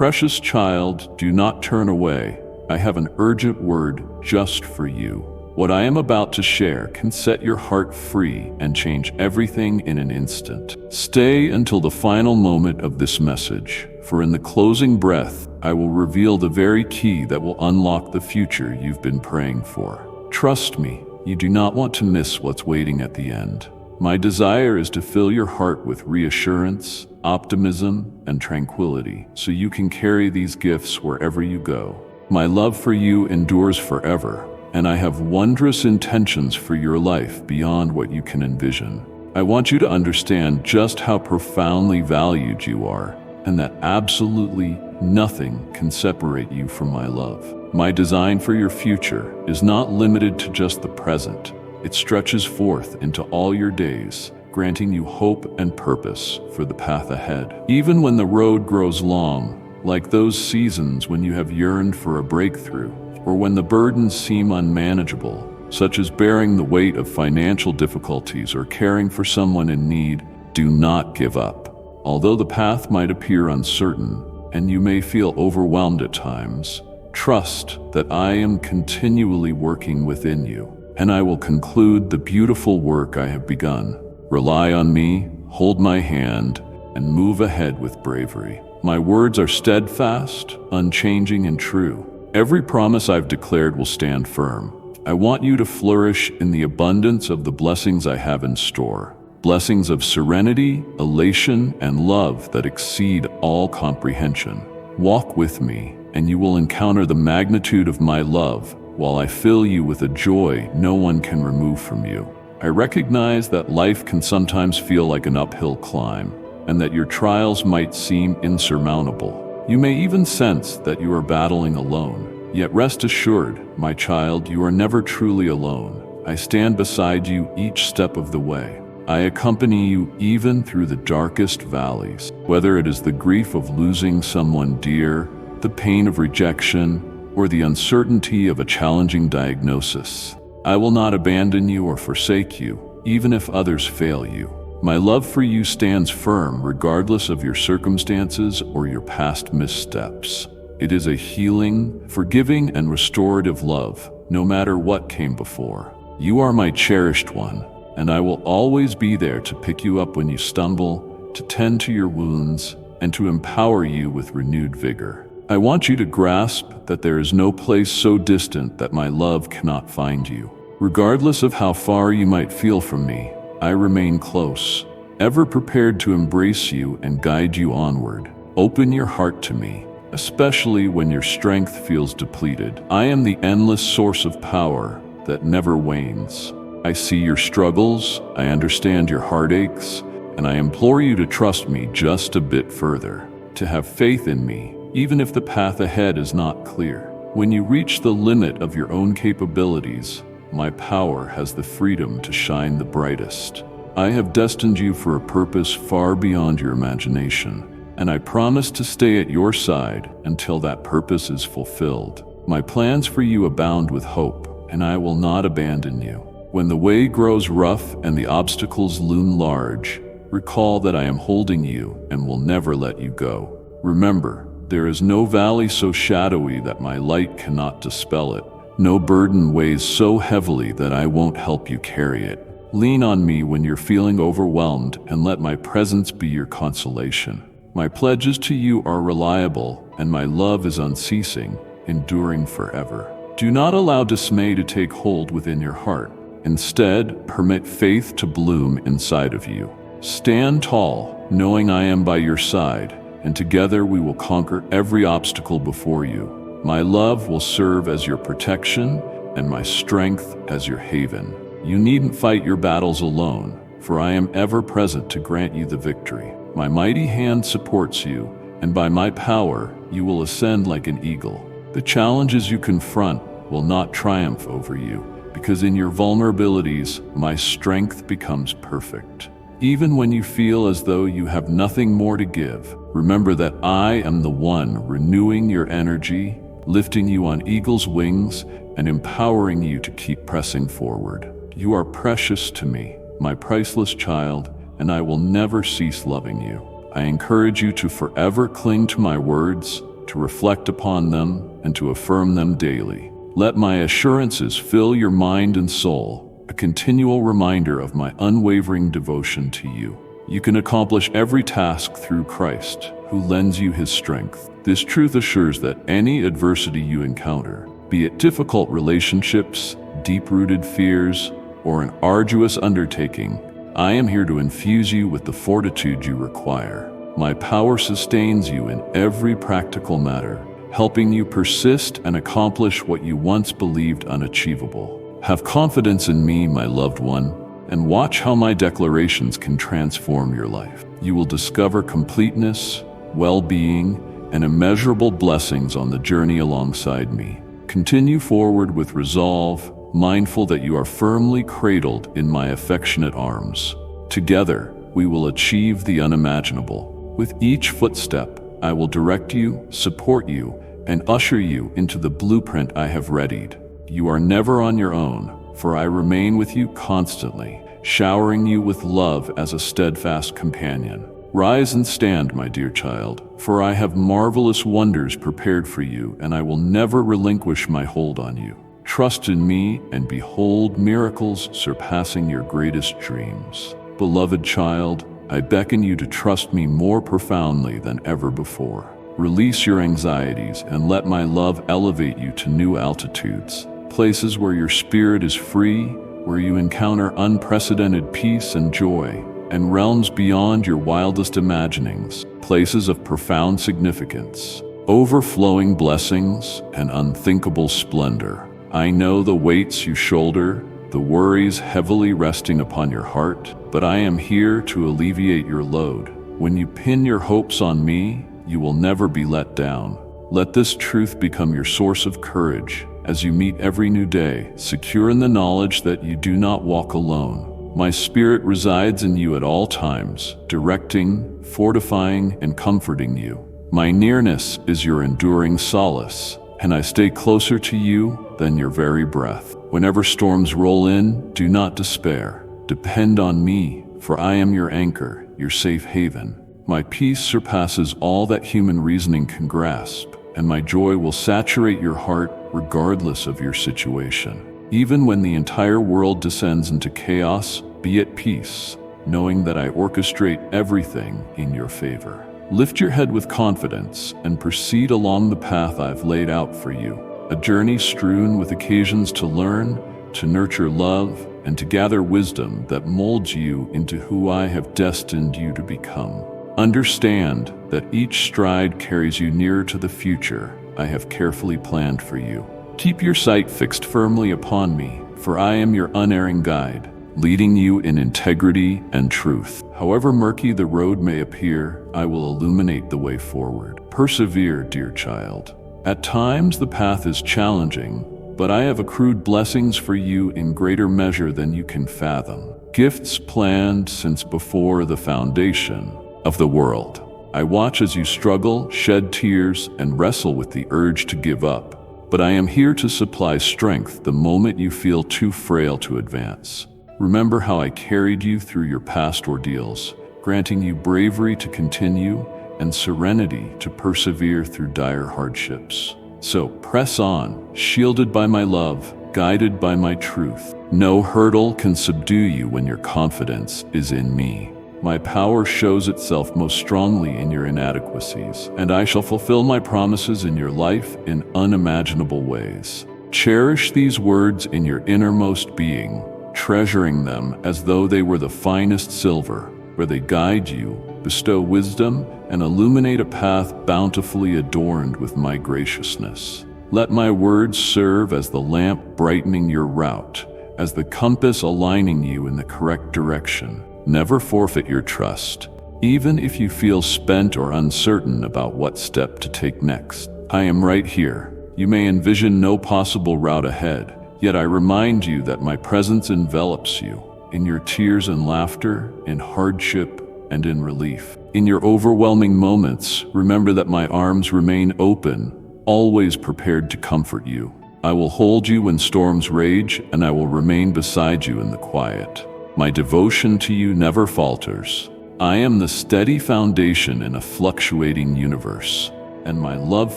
Precious child, do not turn away. I have an urgent word just for you. What I am about to share can set your heart free and change everything in an instant. Stay until the final moment of this message, for in the closing breath, I will reveal the very key that will unlock the future you've been praying for. Trust me, you do not want to miss what's waiting at the end. My desire is to fill your heart with reassurance, optimism, and tranquility, so you can carry these gifts wherever you go. My love for you endures forever, and I have wondrous intentions for your life beyond what you can envision. I want you to understand just how profoundly valued you are, and that absolutely nothing can separate you from my love. My design for your future is not limited to just the present. It stretches forth into all your days, granting you hope and purpose for the path ahead. Even when the road grows long, like those seasons when you have yearned for a breakthrough, or when the burdens seem unmanageable, such as bearing the weight of financial difficulties or caring for someone in need, do not give up. Although the path might appear uncertain, and you may feel overwhelmed at times, trust that I am continually working within you, and I will conclude the beautiful work I have begun. Rely on me, hold my hand, and move ahead with bravery. My words are steadfast, unchanging, and true. Every promise I've declared will stand firm. I want you to flourish in the abundance of the blessings I have in store. Blessings of serenity, elation, and love that exceed all comprehension. Walk with me, and you will encounter the magnitude of my love while I fill you with a joy no one can remove from you. I recognize that life can sometimes feel like an uphill climb, and that your trials might seem insurmountable. You may even sense that you are battling alone. Yet rest assured, my child, you are never truly alone. I stand beside you each step of the way. I accompany you even through the darkest valleys. Whether it is the grief of losing someone dear, the pain of rejection, or the uncertainty of a challenging diagnosis, I will not abandon you or forsake you, even if others fail you. My love for you stands firm regardless of your circumstances or your past missteps. It is a healing, forgiving, and restorative love, no matter what came before. You are my cherished one, and I will always be there to pick you up when you stumble, to tend to your wounds, and to empower you with renewed vigor. I want you to grasp that there is no place so distant that my love cannot find you. Regardless of how far you might feel from me, I remain close, ever prepared to embrace you and guide you onward. Open your heart to me, especially when your strength feels depleted. I am the endless source of power that never wanes. I see your struggles, I understand your heartaches, and I implore you to trust me just a bit further, to have faith in me, even if the path ahead is not clear. When you reach the limit of your own capabilities, my power has the freedom to shine the brightest. I have destined you for a purpose far beyond your imagination, and I promise to stay at your side until that purpose is fulfilled. My plans for you abound with hope, and I will not abandon you. When the way grows rough and the obstacles loom large, recall that I am holding you and will never let you go. Remember, there is no valley so shadowy that my light cannot dispel it. No burden weighs so heavily that I won't help you carry it. Lean on me when you're feeling overwhelmed and let my presence be your consolation. My pledges to you are reliable and my love is unceasing, enduring forever. Do not allow dismay to take hold within your heart. Instead, permit faith to bloom inside of you. Stand tall, knowing I am by your side, and together we will conquer every obstacle before you. My love will serve as your protection, and my strength as your haven. You needn't fight your battles alone, for I am ever present to grant you the victory. My mighty hand supports you, and by my power you will ascend like an eagle. The challenges you confront will not triumph over you, because in your vulnerabilities, my strength becomes perfect. Even when you feel as though you have nothing more to give, remember that I am the one renewing your energy, lifting you on eagle's wings, and empowering you to keep pressing forward. You are precious to me, my priceless child, and I will never cease loving you. I encourage you to forever cling to my words, to reflect upon them and to affirm them daily. Let my assurances fill your mind and soul, a continual reminder of my unwavering devotion to you. You can accomplish every task through Christ, who lends you his strength. This truth assures that any adversity you encounter, be it difficult relationships, deep-rooted fears, or an arduous undertaking, I am here to infuse you with the fortitude you require. My power sustains you in every practical matter, helping you persist and accomplish what you once believed unachievable. Have confidence in me, my loved one, and watch how my declarations can transform your life. You will discover completeness, well-being, and immeasurable blessings on the journey alongside me. Continue forward with resolve, mindful that you are firmly cradled in my affectionate arms. Together, we will achieve the unimaginable. With each footstep, I will direct you, support you, and usher you into the blueprint I have readied. You are never on your own, for I remain with you constantly, showering you with love as a steadfast companion. Rise and stand, my dear child, for I have marvelous wonders prepared for you, and I will never relinquish my hold on you. Trust in me and behold miracles surpassing your greatest dreams. Beloved child, I beckon you to trust me more profoundly than ever before. Release your anxieties and let my love elevate you to new altitudes, places where your spirit is free, where you encounter unprecedented peace and joy, and realms beyond your wildest imaginings, places of profound significance, overflowing blessings, and unthinkable splendor. I know the weights you shoulder, the worries heavily resting upon your heart, but I am here to alleviate your load. When you pin your hopes on me, you will never be let down. Let this truth become your source of courage as you meet every new day, secure in the knowledge that you do not walk alone. My spirit resides in you at all times, directing, fortifying, and comforting you. My nearness is your enduring solace, and I stay closer to you than your very breath. Whenever storms roll in, do not despair. Depend on me, for I am your anchor, your safe haven. My peace surpasses all that human reasoning can grasp, and my joy will saturate your heart regardless of your situation. Even when the entire world descends into chaos, be at peace, knowing that I orchestrate everything in your favor. Lift your head with confidence and proceed along the path I've laid out for you, a journey strewn with occasions to learn, to nurture love, and to gather wisdom that molds you into who I have destined you to become. Understand that each stride carries you nearer to the future I have carefully planned for you. Keep your sight fixed firmly upon me, for I am your unerring guide, leading you in integrity and truth. However murky the road may appear, I will illuminate the way forward. Persevere, dear child. At times the path is challenging, but I have accrued blessings for you in greater measure than you can fathom. Gifts planned since before the foundation of the world. I watch as you struggle, shed tears, and wrestle with the urge to give up. But I am here to supply strength the moment you feel too frail to advance. Remember how I carried you through your past ordeals, granting you bravery to continue and serenity to persevere through dire hardships. So press on, shielded by my love, guided by my truth. No hurdle can subdue you when your confidence is in me. My power shows itself most strongly in your inadequacies, and I shall fulfill my promises in your life in unimaginable ways. Cherish these words in your innermost being, treasuring them as though they were the finest silver, where they guide you, bestow wisdom, and illuminate a path bountifully adorned with my graciousness. Let my words serve as the lamp brightening your route, as the compass aligning you in the correct direction. Never forfeit your trust, even if you feel spent or uncertain about what step to take next. I am right here. You may envision no possible route ahead, yet I remind you that my presence envelops you, in your tears and laughter, in hardship and in relief. In your overwhelming moments, remember that my arms remain open, always prepared to comfort you. I will hold you when storms rage, and I will remain beside you in the quiet. My devotion to you never falters. I am the steady foundation in a fluctuating universe. and my love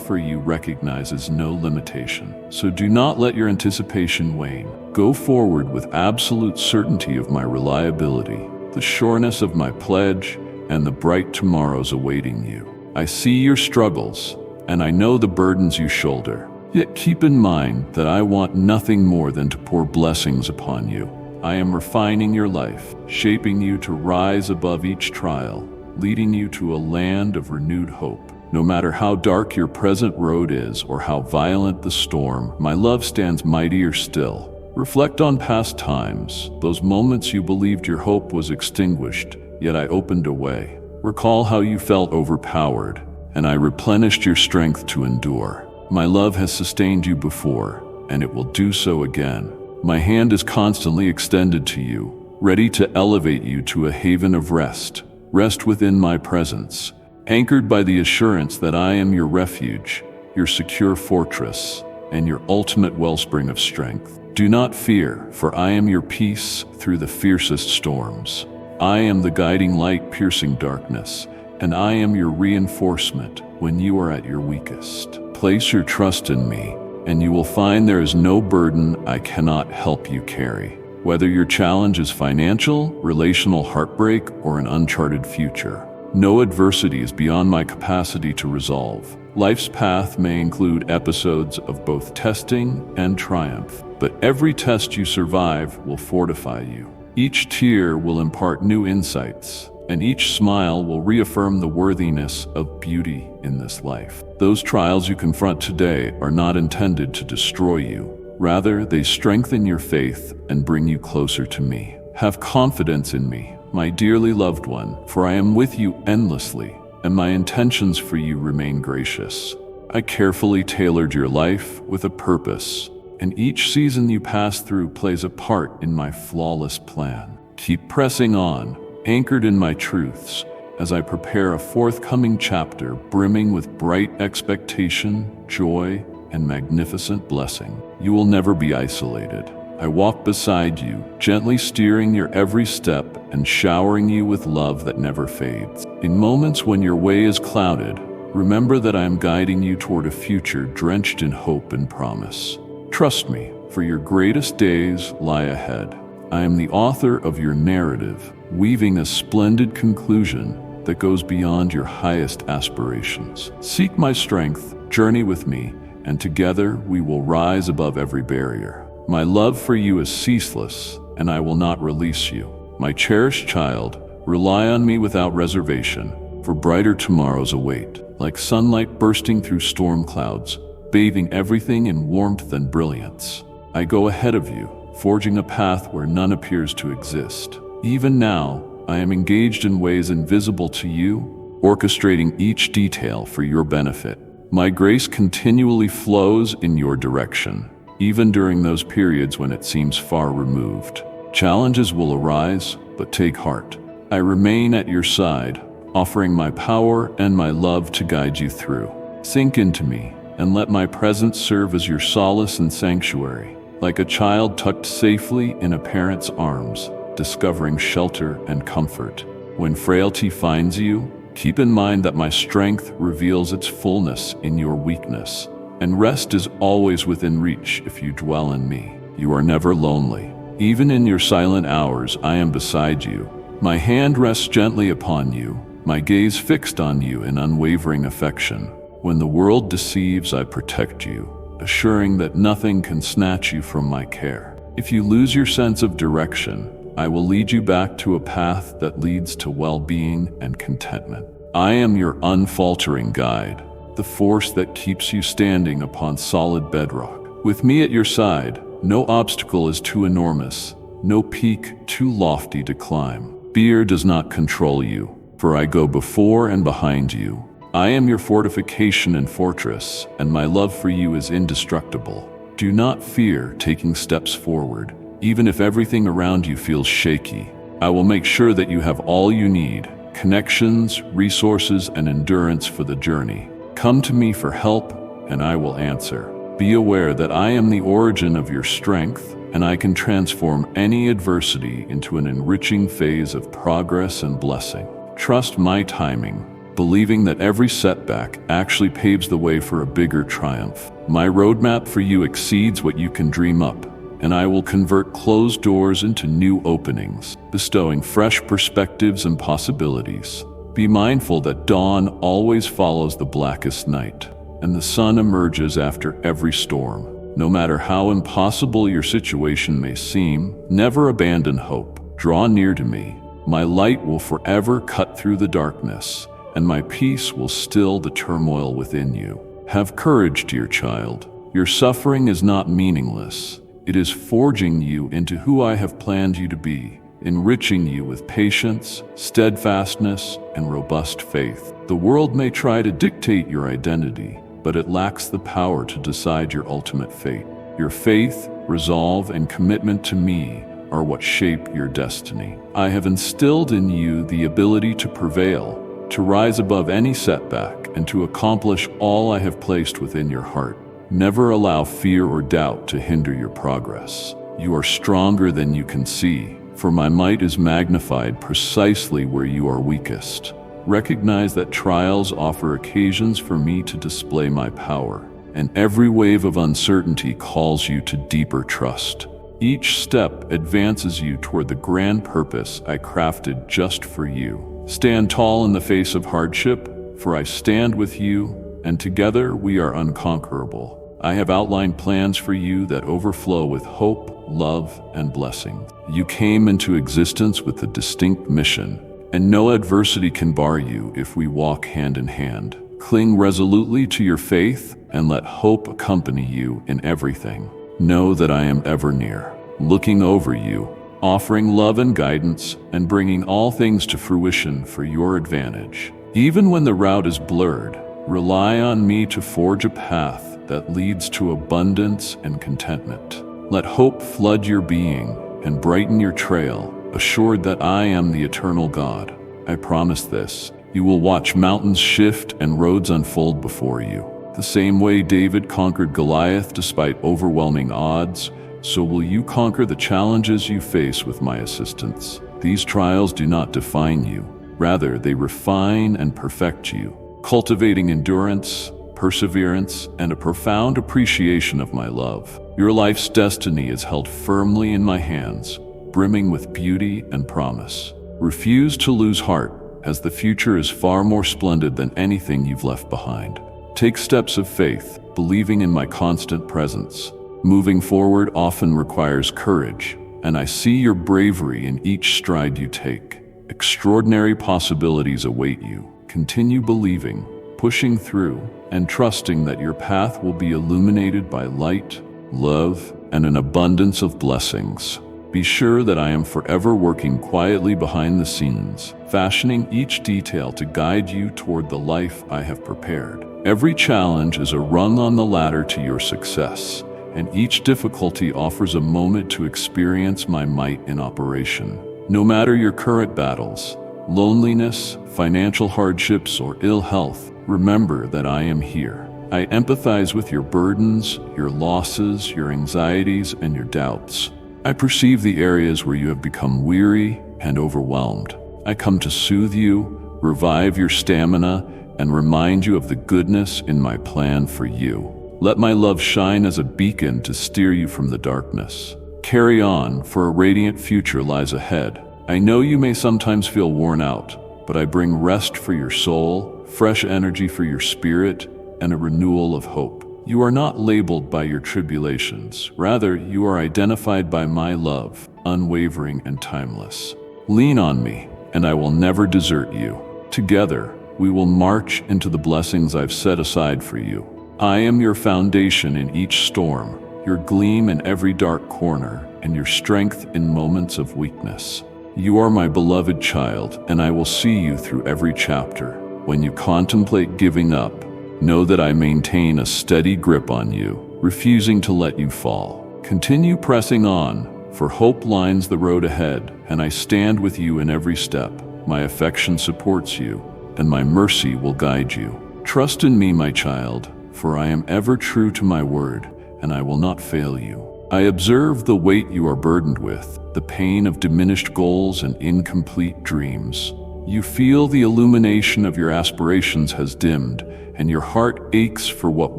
for you recognizes no limitation. So do not let your anticipation wane. Go forward with absolute certainty of my reliability, the sureness of my pledge, and the bright tomorrows awaiting you. I see your struggles, and I know the burdens you shoulder. Yet keep in mind that I want nothing more than to pour blessings upon you. I am refining your life, shaping you to rise above each trial, leading you to a land of renewed hope. No matter how dark your present road is or how violent the storm, my love stands mightier still. Reflect on past times, those moments you believed your hope was extinguished, yet I opened a way. Recall how you felt overpowered, and I replenished your strength to endure. My love has sustained you before, and it will do so again. My hand is constantly extended to you, ready to elevate you to a haven of rest. Rest within my presence, anchored by the assurance that I am your refuge, your secure fortress, and your ultimate wellspring of strength. Do not fear, for I am your peace through the fiercest storms. I am the guiding light piercing darkness, and I am your reinforcement when you are at your weakest. Place your trust in me, and you will find there is no burden I cannot help you carry. Whether your challenge is financial, relational heartbreak, or an uncharted future, no adversity is beyond my capacity to resolve. Life's path may include episodes of both testing and triumph, but every test you survive will fortify you. Each tear will impart new insights, and each smile will reaffirm the worthiness of beauty in this life. Those trials you confront today are not intended to destroy you. Rather, they strengthen your faith and bring you closer to me. Have confidence in me, my dearly loved one, for I am with you endlessly, and my intentions for you remain gracious. I carefully tailored your life with a purpose, and each season you pass through plays a part in my flawless plan. Keep pressing on, anchored in my truths, as I prepare a forthcoming chapter brimming with bright expectation, joy, and magnificent blessing. You will never be isolated. I walk beside you, gently steering your every step and showering you with love that never fades. In moments when your way is clouded, remember that I am guiding you toward a future drenched in hope and promise. Trust me, for your greatest days lie ahead. I am the author of your narrative, weaving a splendid conclusion that goes beyond your highest aspirations. Seek my strength, journey with me, and together we will rise above every barrier. My love for you is ceaseless, and I will not release you. My cherished child, rely on me without reservation, for brighter tomorrows await. Like sunlight bursting through storm clouds, bathing everything in warmth and brilliance. I go ahead of you, forging a path where none appears to exist. Even now, I am engaged in ways invisible to you, orchestrating each detail for your benefit. My grace continually flows in your direction, even during those periods when it seems far removed. Challenges will arise, but take heart. I remain at your side, offering my power and my love to guide you through. Sink into me, and let my presence serve as your solace and sanctuary. Like a child tucked safely in a parent's arms, discovering shelter and comfort. When frailty finds you, keep in mind that my strength reveals its fullness in your weakness, and rest is always within reach if you dwell in me. You are never lonely. Even in your silent hours, I am beside you. My hand rests gently upon you, my gaze fixed on you in unwavering affection. When the world deceives, I protect you, assuring that nothing can snatch you from my care. If you lose your sense of direction, I will lead you back to a path that leads to well-being and contentment. I am your unfaltering guide, the force that keeps you standing upon solid bedrock. With me at your side, no obstacle is too enormous, no peak too lofty to climb. Fear does not control you, for I go before and behind you. I am your fortification and fortress, and my love for you is indestructible. Do not fear taking steps forward, even if everything around you feels shaky. I will make sure that you have all you need, connections, resources, and endurance for the journey. Come to me for help, and I will answer. Be aware that I am the origin of your strength, and I can transform any adversity into an enriching phase of progress and blessing. Trust my timing, believing that every setback actually paves the way for a bigger triumph. My roadmap for you exceeds what you can dream up, and I will convert closed doors into new openings, bestowing fresh perspectives and possibilities. Be mindful that dawn always follows the blackest night, and the sun emerges after every storm. No matter how impossible your situation may seem, never abandon hope. Draw near to me. My light will forever cut through the darkness, and my peace will still the turmoil within you. Have courage, dear child. Your suffering is not meaningless. It is forging you into who I have planned you to be, enriching you with patience, steadfastness, and robust faith. The world may try to dictate your identity, but it lacks the power to decide your ultimate fate. Your faith, resolve, and commitment to me are what shape your destiny. I have instilled in you the ability to prevail, to rise above any setback, and to accomplish all I have placed within your heart. Never allow fear or doubt to hinder your progress. You are stronger than you can see, for my might is magnified precisely where you are weakest. Recognize that trials offer occasions for me to display my power, and every wave of uncertainty calls you to deeper trust. Each step advances you toward the grand purpose I crafted just for you. Stand tall in the face of hardship, for I stand with you, and together we are unconquerable. I have outlined plans for you that overflow with hope, love, and blessing. You came into existence with a distinct mission, and no adversity can bar you if we walk hand in hand. Cling resolutely to your faith and let hope accompany you in everything. Know that I am ever near, looking over you, offering love and guidance, and bringing all things to fruition for your advantage. Even when the route is blurred, rely on me to forge a path that leads to abundance and contentment. Let hope flood your being and brighten your trail, assured that I am the eternal God. I promise this: you will watch mountains shift and roads unfold before you. The same way David conquered Goliath despite overwhelming odds, so will you conquer the challenges you face with my assistance. These trials do not define you. Rather, they refine and perfect you, cultivating endurance, perseverance, and a profound appreciation of my love. Your life's destiny is held firmly in my hands, brimming with beauty and promise. Refuse to lose heart, as the future is far more splendid than anything you've left behind. Take steps of faith, believing in my constant presence. Moving forward often requires courage, and I see your bravery in each stride you take. Extraordinary possibilities await you. Continue believing, pushing through, and trusting that your path will be illuminated by light, love, and an abundance of blessings. Be sure that I am forever working quietly behind the scenes, fashioning each detail to guide you toward the life I have prepared. Every challenge is a rung on the ladder to your success, and each difficulty offers a moment to experience my might in operation. No matter your current battles, loneliness, financial hardships, or ill health, remember that I am here. I empathize with your burdens, your losses, your anxieties, and your doubts. I perceive the areas where you have become weary and overwhelmed. I come to soothe you, revive your stamina, and remind you of the goodness in my plan for you. Let my love shine as a beacon to steer you from the darkness. Carry on, for a radiant future lies ahead. I know you may sometimes feel worn out, but I bring rest for your soul, fresh energy for your spirit, and a renewal of hope. You are not labeled by your tribulations. Rather, you are identified by my love, unwavering and timeless. Lean on me, and I will never desert you. Together, we will march into the blessings I've set aside for you. I am your foundation in each storm, your gleam in every dark corner, and your strength in moments of weakness. You are my beloved child, and I will see you through every chapter. When you contemplate giving up, know that I maintain a steady grip on you, refusing to let you fall. Continue pressing on, for hope lines the road ahead, and I stand with you in every step. My affection supports you, and my mercy will guide you. Trust in me, my child, for I am ever true to my word, and I will not fail you. I observe the weight you are burdened with, the pain of diminished goals and incomplete dreams. You feel the illumination of your aspirations has dimmed, and your heart aches for what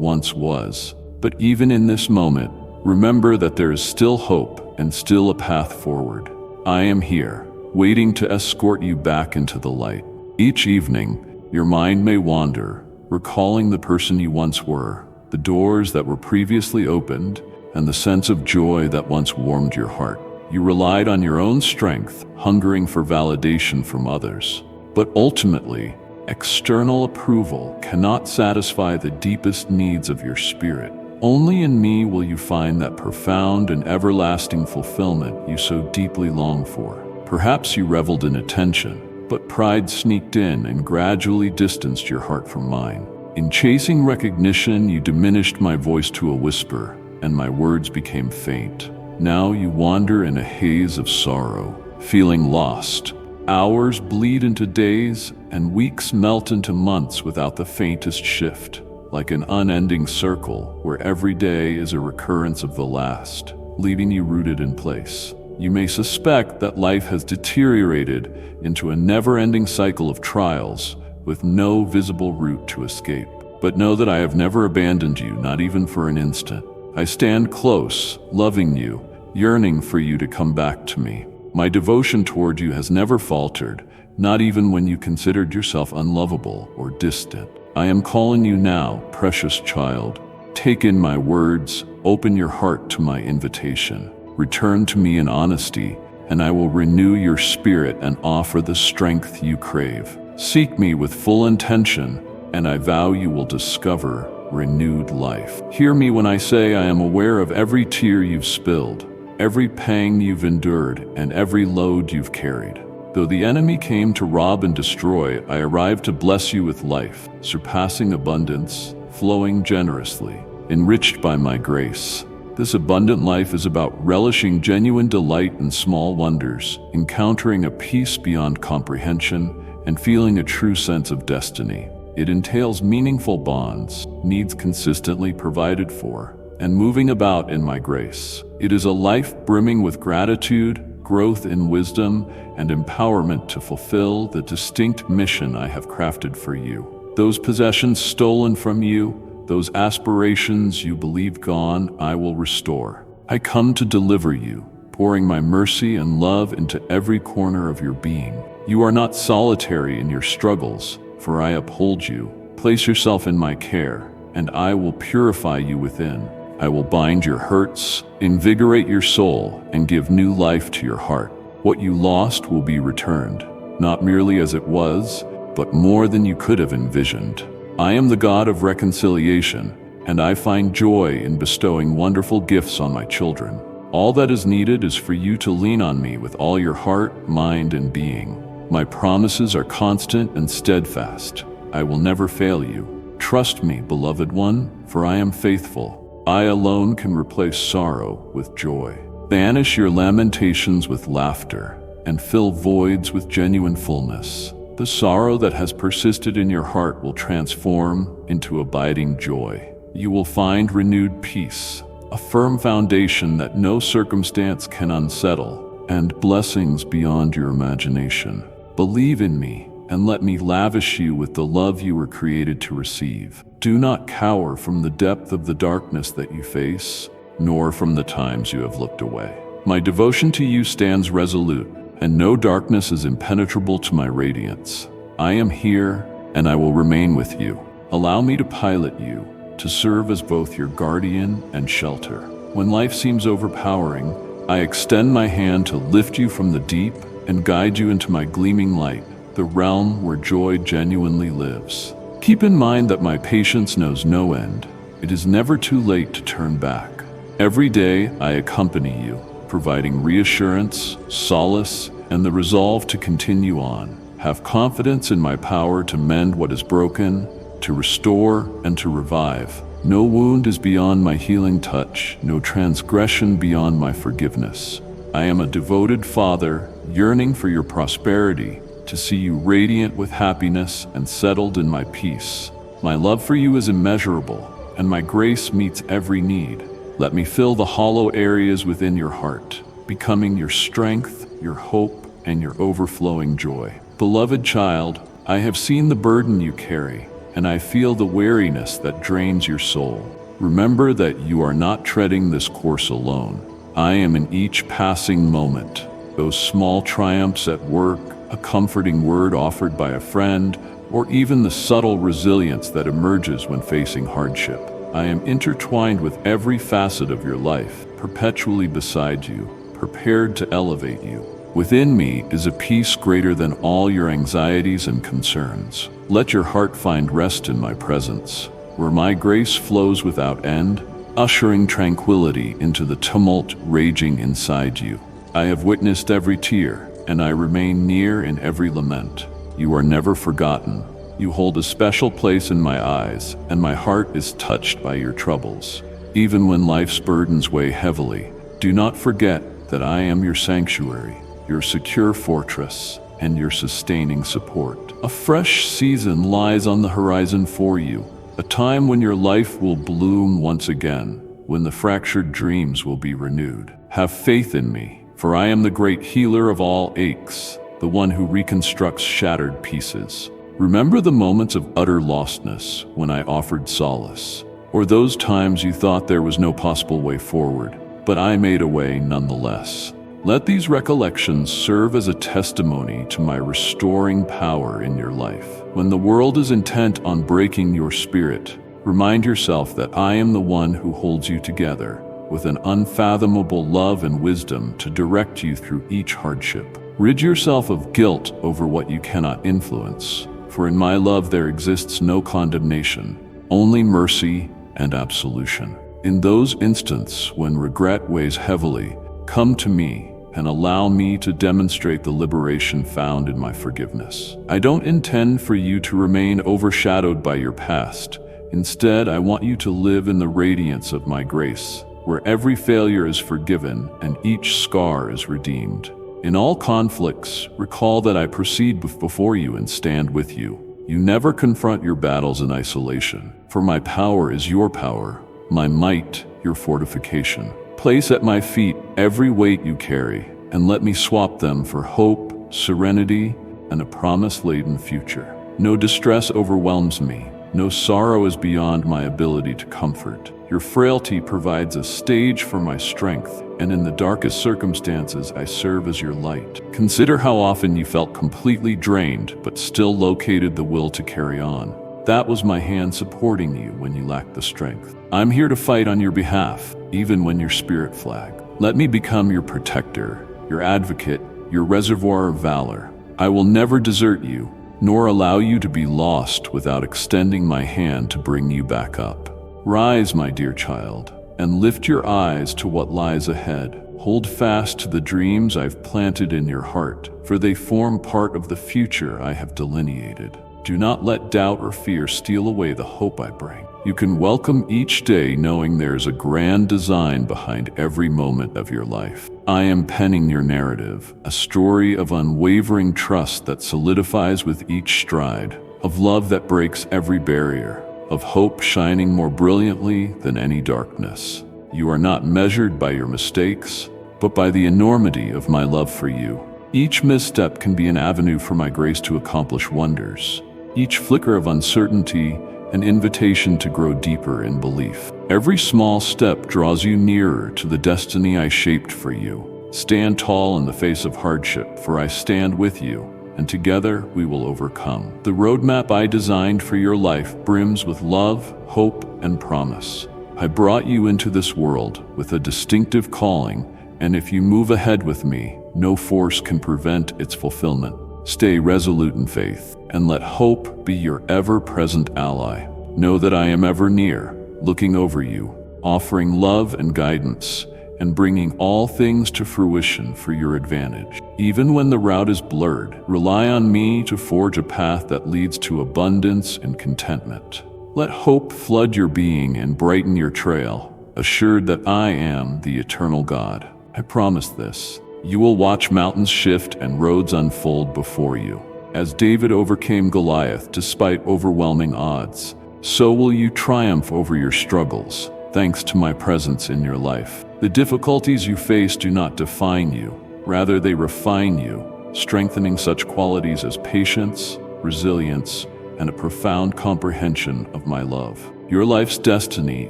once was. But even in this moment, remember that there is still hope and still a path forward. I am here, waiting to escort you back into the light. Each evening, your mind may wander, recalling the person you once were, the doors that were previously opened, and the sense of joy that once warmed your heart. You relied on your own strength, hungering for validation from others. But ultimately, external approval cannot satisfy the deepest needs of your spirit. Only in me will you find that profound and everlasting fulfillment you so deeply long for. Perhaps you reveled in attention, but pride sneaked in and gradually distanced your heart from mine. In chasing recognition, you diminished my voice to a whisper, and my words became faint. Now you wander in a haze of sorrow, feeling lost. Hours bleed into days, and weeks melt into months without the faintest shift, like an unending circle where every day is a recurrence of the last, leaving you rooted in place. You may suspect that life has deteriorated into a never-ending cycle of trials with no visible route to escape. But know that I have never abandoned you, not even for an instant. I stand close, loving you, yearning for you to come back to me. My devotion toward you has never faltered, not even when you considered yourself unlovable or distant. I am calling you now, precious child. Take in my words, open your heart to my invitation. Return to me in honesty, and I will renew your spirit and offer the strength you crave. Seek me with full intention, and I vow you will discover renewed life. Hear me when I say I am aware of every tear you've spilled, every pang you've endured, and every load you've carried. Though the enemy came to rob and destroy, I arrived to bless you with life, surpassing abundance, flowing generously, enriched by my grace. This abundant life is about relishing genuine delight in small wonders, encountering a peace beyond comprehension, and feeling a true sense of destiny. It entails meaningful bonds, needs consistently provided for, and moving about in my grace. It is a life brimming with gratitude, growth in wisdom, and empowerment to fulfill the distinct mission I have crafted for you. Those possessions stolen from you, those aspirations you believed gone, I will restore. I come to deliver you, pouring my mercy and love into every corner of your being. You are not solitary in your struggles, for I uphold you. Place yourself in my care, and I will purify you within. I will bind your hurts, invigorate your soul, and give new life to your heart. What you lost will be returned, not merely as it was, but more than you could have envisioned. I am the God of reconciliation, and I find joy in bestowing wonderful gifts on my children. All that is needed is for you to lean on me with all your heart, mind, and being. My promises are constant and steadfast. I will never fail you. Trust me, beloved one, for I am faithful. I alone can replace sorrow with joy. Banish your lamentations with laughter, and fill voids with genuine fullness. The sorrow that has persisted in your heart will transform into abiding joy. You will find renewed peace, a firm foundation that no circumstance can unsettle, and blessings beyond your imagination. Believe in me, and let me lavish you with the love you were created to receive. Do not cower from the depth of the darkness that you face, nor from the times you have looked away. My devotion to you stands resolute, and no darkness is impenetrable to my radiance. I am here, and I will remain with you. Allow me to pilot you, to serve as both your guardian and shelter. When life seems overpowering, I extend my hand to lift you from the deep and guide you into my gleaming light, the realm where joy genuinely lives. Keep in mind that my patience knows no end. It is never too late to turn back. Every day I accompany you, providing reassurance, solace, and the resolve to continue on. Have confidence in my power to mend what is broken, to restore, and to revive. No wound is beyond my healing touch, no transgression beyond my forgiveness. I am a devoted father, yearning for your prosperity, to see you radiant with happiness and settled in my peace. My love for you is immeasurable, and my grace meets every need. Let me fill the hollow areas within your heart, becoming your strength, your hope, and your overflowing joy. Beloved child, I have seen the burden you carry, and I feel the weariness that drains your soul. Remember that you are not treading this course alone. I am in each passing moment. Those small triumphs at work, a comforting word offered by a friend, or even the subtle resilience that emerges when facing hardship. I am intertwined with every facet of your life, perpetually beside you, prepared to elevate you. Within me is a peace greater than all your anxieties and concerns. Let your heart find rest in my presence, where my grace flows without end, ushering tranquility into the tumult raging inside you. I have witnessed every tear, and I remain near in every lament. You are never forgotten. You hold a special place in my eyes, and my heart is touched by your troubles. Even when life's burdens weigh heavily, do not forget that I am your sanctuary, your secure fortress, and your sustaining support. A fresh season lies on the horizon for you, a time when your life will bloom once again, when the fractured dreams will be renewed. Have faith in me, for I am the great healer of all aches, the one who reconstructs shattered pieces. Remember the moments of utter lostness when I offered solace, or those times you thought there was no possible way forward, but I made a way nonetheless. Let these recollections serve as a testimony to my restoring power in your life. When the world is intent on breaking your spirit, remind yourself that I am the one who holds you together, with an unfathomable love and wisdom to direct you through each hardship. Rid yourself of guilt over what you cannot influence, for in my love there exists no condemnation, only mercy and absolution. In those instants when regret weighs heavily, come to me and allow me to demonstrate the liberation found in my forgiveness. I don't intend for you to remain overshadowed by your past. Instead, I want you to live in the radiance of my grace, where every failure is forgiven and each scar is redeemed. In all conflicts, recall that I proceed before you and stand with you. You never confront your battles in isolation, for my power is your power, my might your fortification. Place at my feet every weight you carry, and let me swap them for hope, serenity, and a promise-laden future. No distress overwhelms me. No sorrow is beyond my ability to comfort. Your frailty provides a stage for my strength, and in the darkest circumstances, I serve as your light. Consider how often you felt completely drained, but still located the will to carry on. That was my hand supporting you when you lacked the strength. I'm here to fight on your behalf, even when your spirit flagged. Let me become your protector, your advocate, your reservoir of valor. I will never desert you, nor allow you to be lost without extending my hand to bring you back up. Rise, my dear child, and lift your eyes to what lies ahead. Hold fast to the dreams I've planted in your heart, for they form part of the future I have delineated. Do not let doubt or fear steal away the hope I bring. You can welcome each day knowing there's a grand design behind every moment of your life. I am penning your narrative, a story of unwavering trust that solidifies with each stride, of love that breaks every barrier, of hope shining more brilliantly than any darkness. You are not measured by your mistakes, but by the enormity of my love for you. Each misstep can be an avenue for my grace to accomplish wonders. Each flicker of uncertainty, an invitation to grow deeper in belief. Every small step draws you nearer to the destiny I shaped for you. Stand tall in the face of hardship, for I stand with you, and together we will overcome. The roadmap I designed for your life brims with love, hope, and promise. I brought you into this world with a distinctive calling, and if you move ahead with me, no force can prevent its fulfillment. Stay resolute in faith, and let hope be your ever-present ally. Know that I am ever near, looking over you, offering love and guidance, and bringing all things to fruition for your advantage. Even when the route is blurred, rely on me to forge a path that leads to abundance and contentment. Let hope flood your being and brighten your trail, assured that I am the eternal God. I promise this. You will watch mountains shift and roads unfold before you. As David overcame Goliath despite overwhelming odds, so will you triumph over your struggles, thanks to my presence in your life. The difficulties you face do not define you, rather they refine you, strengthening such qualities as patience, resilience, and a profound comprehension of my love. Your life's destiny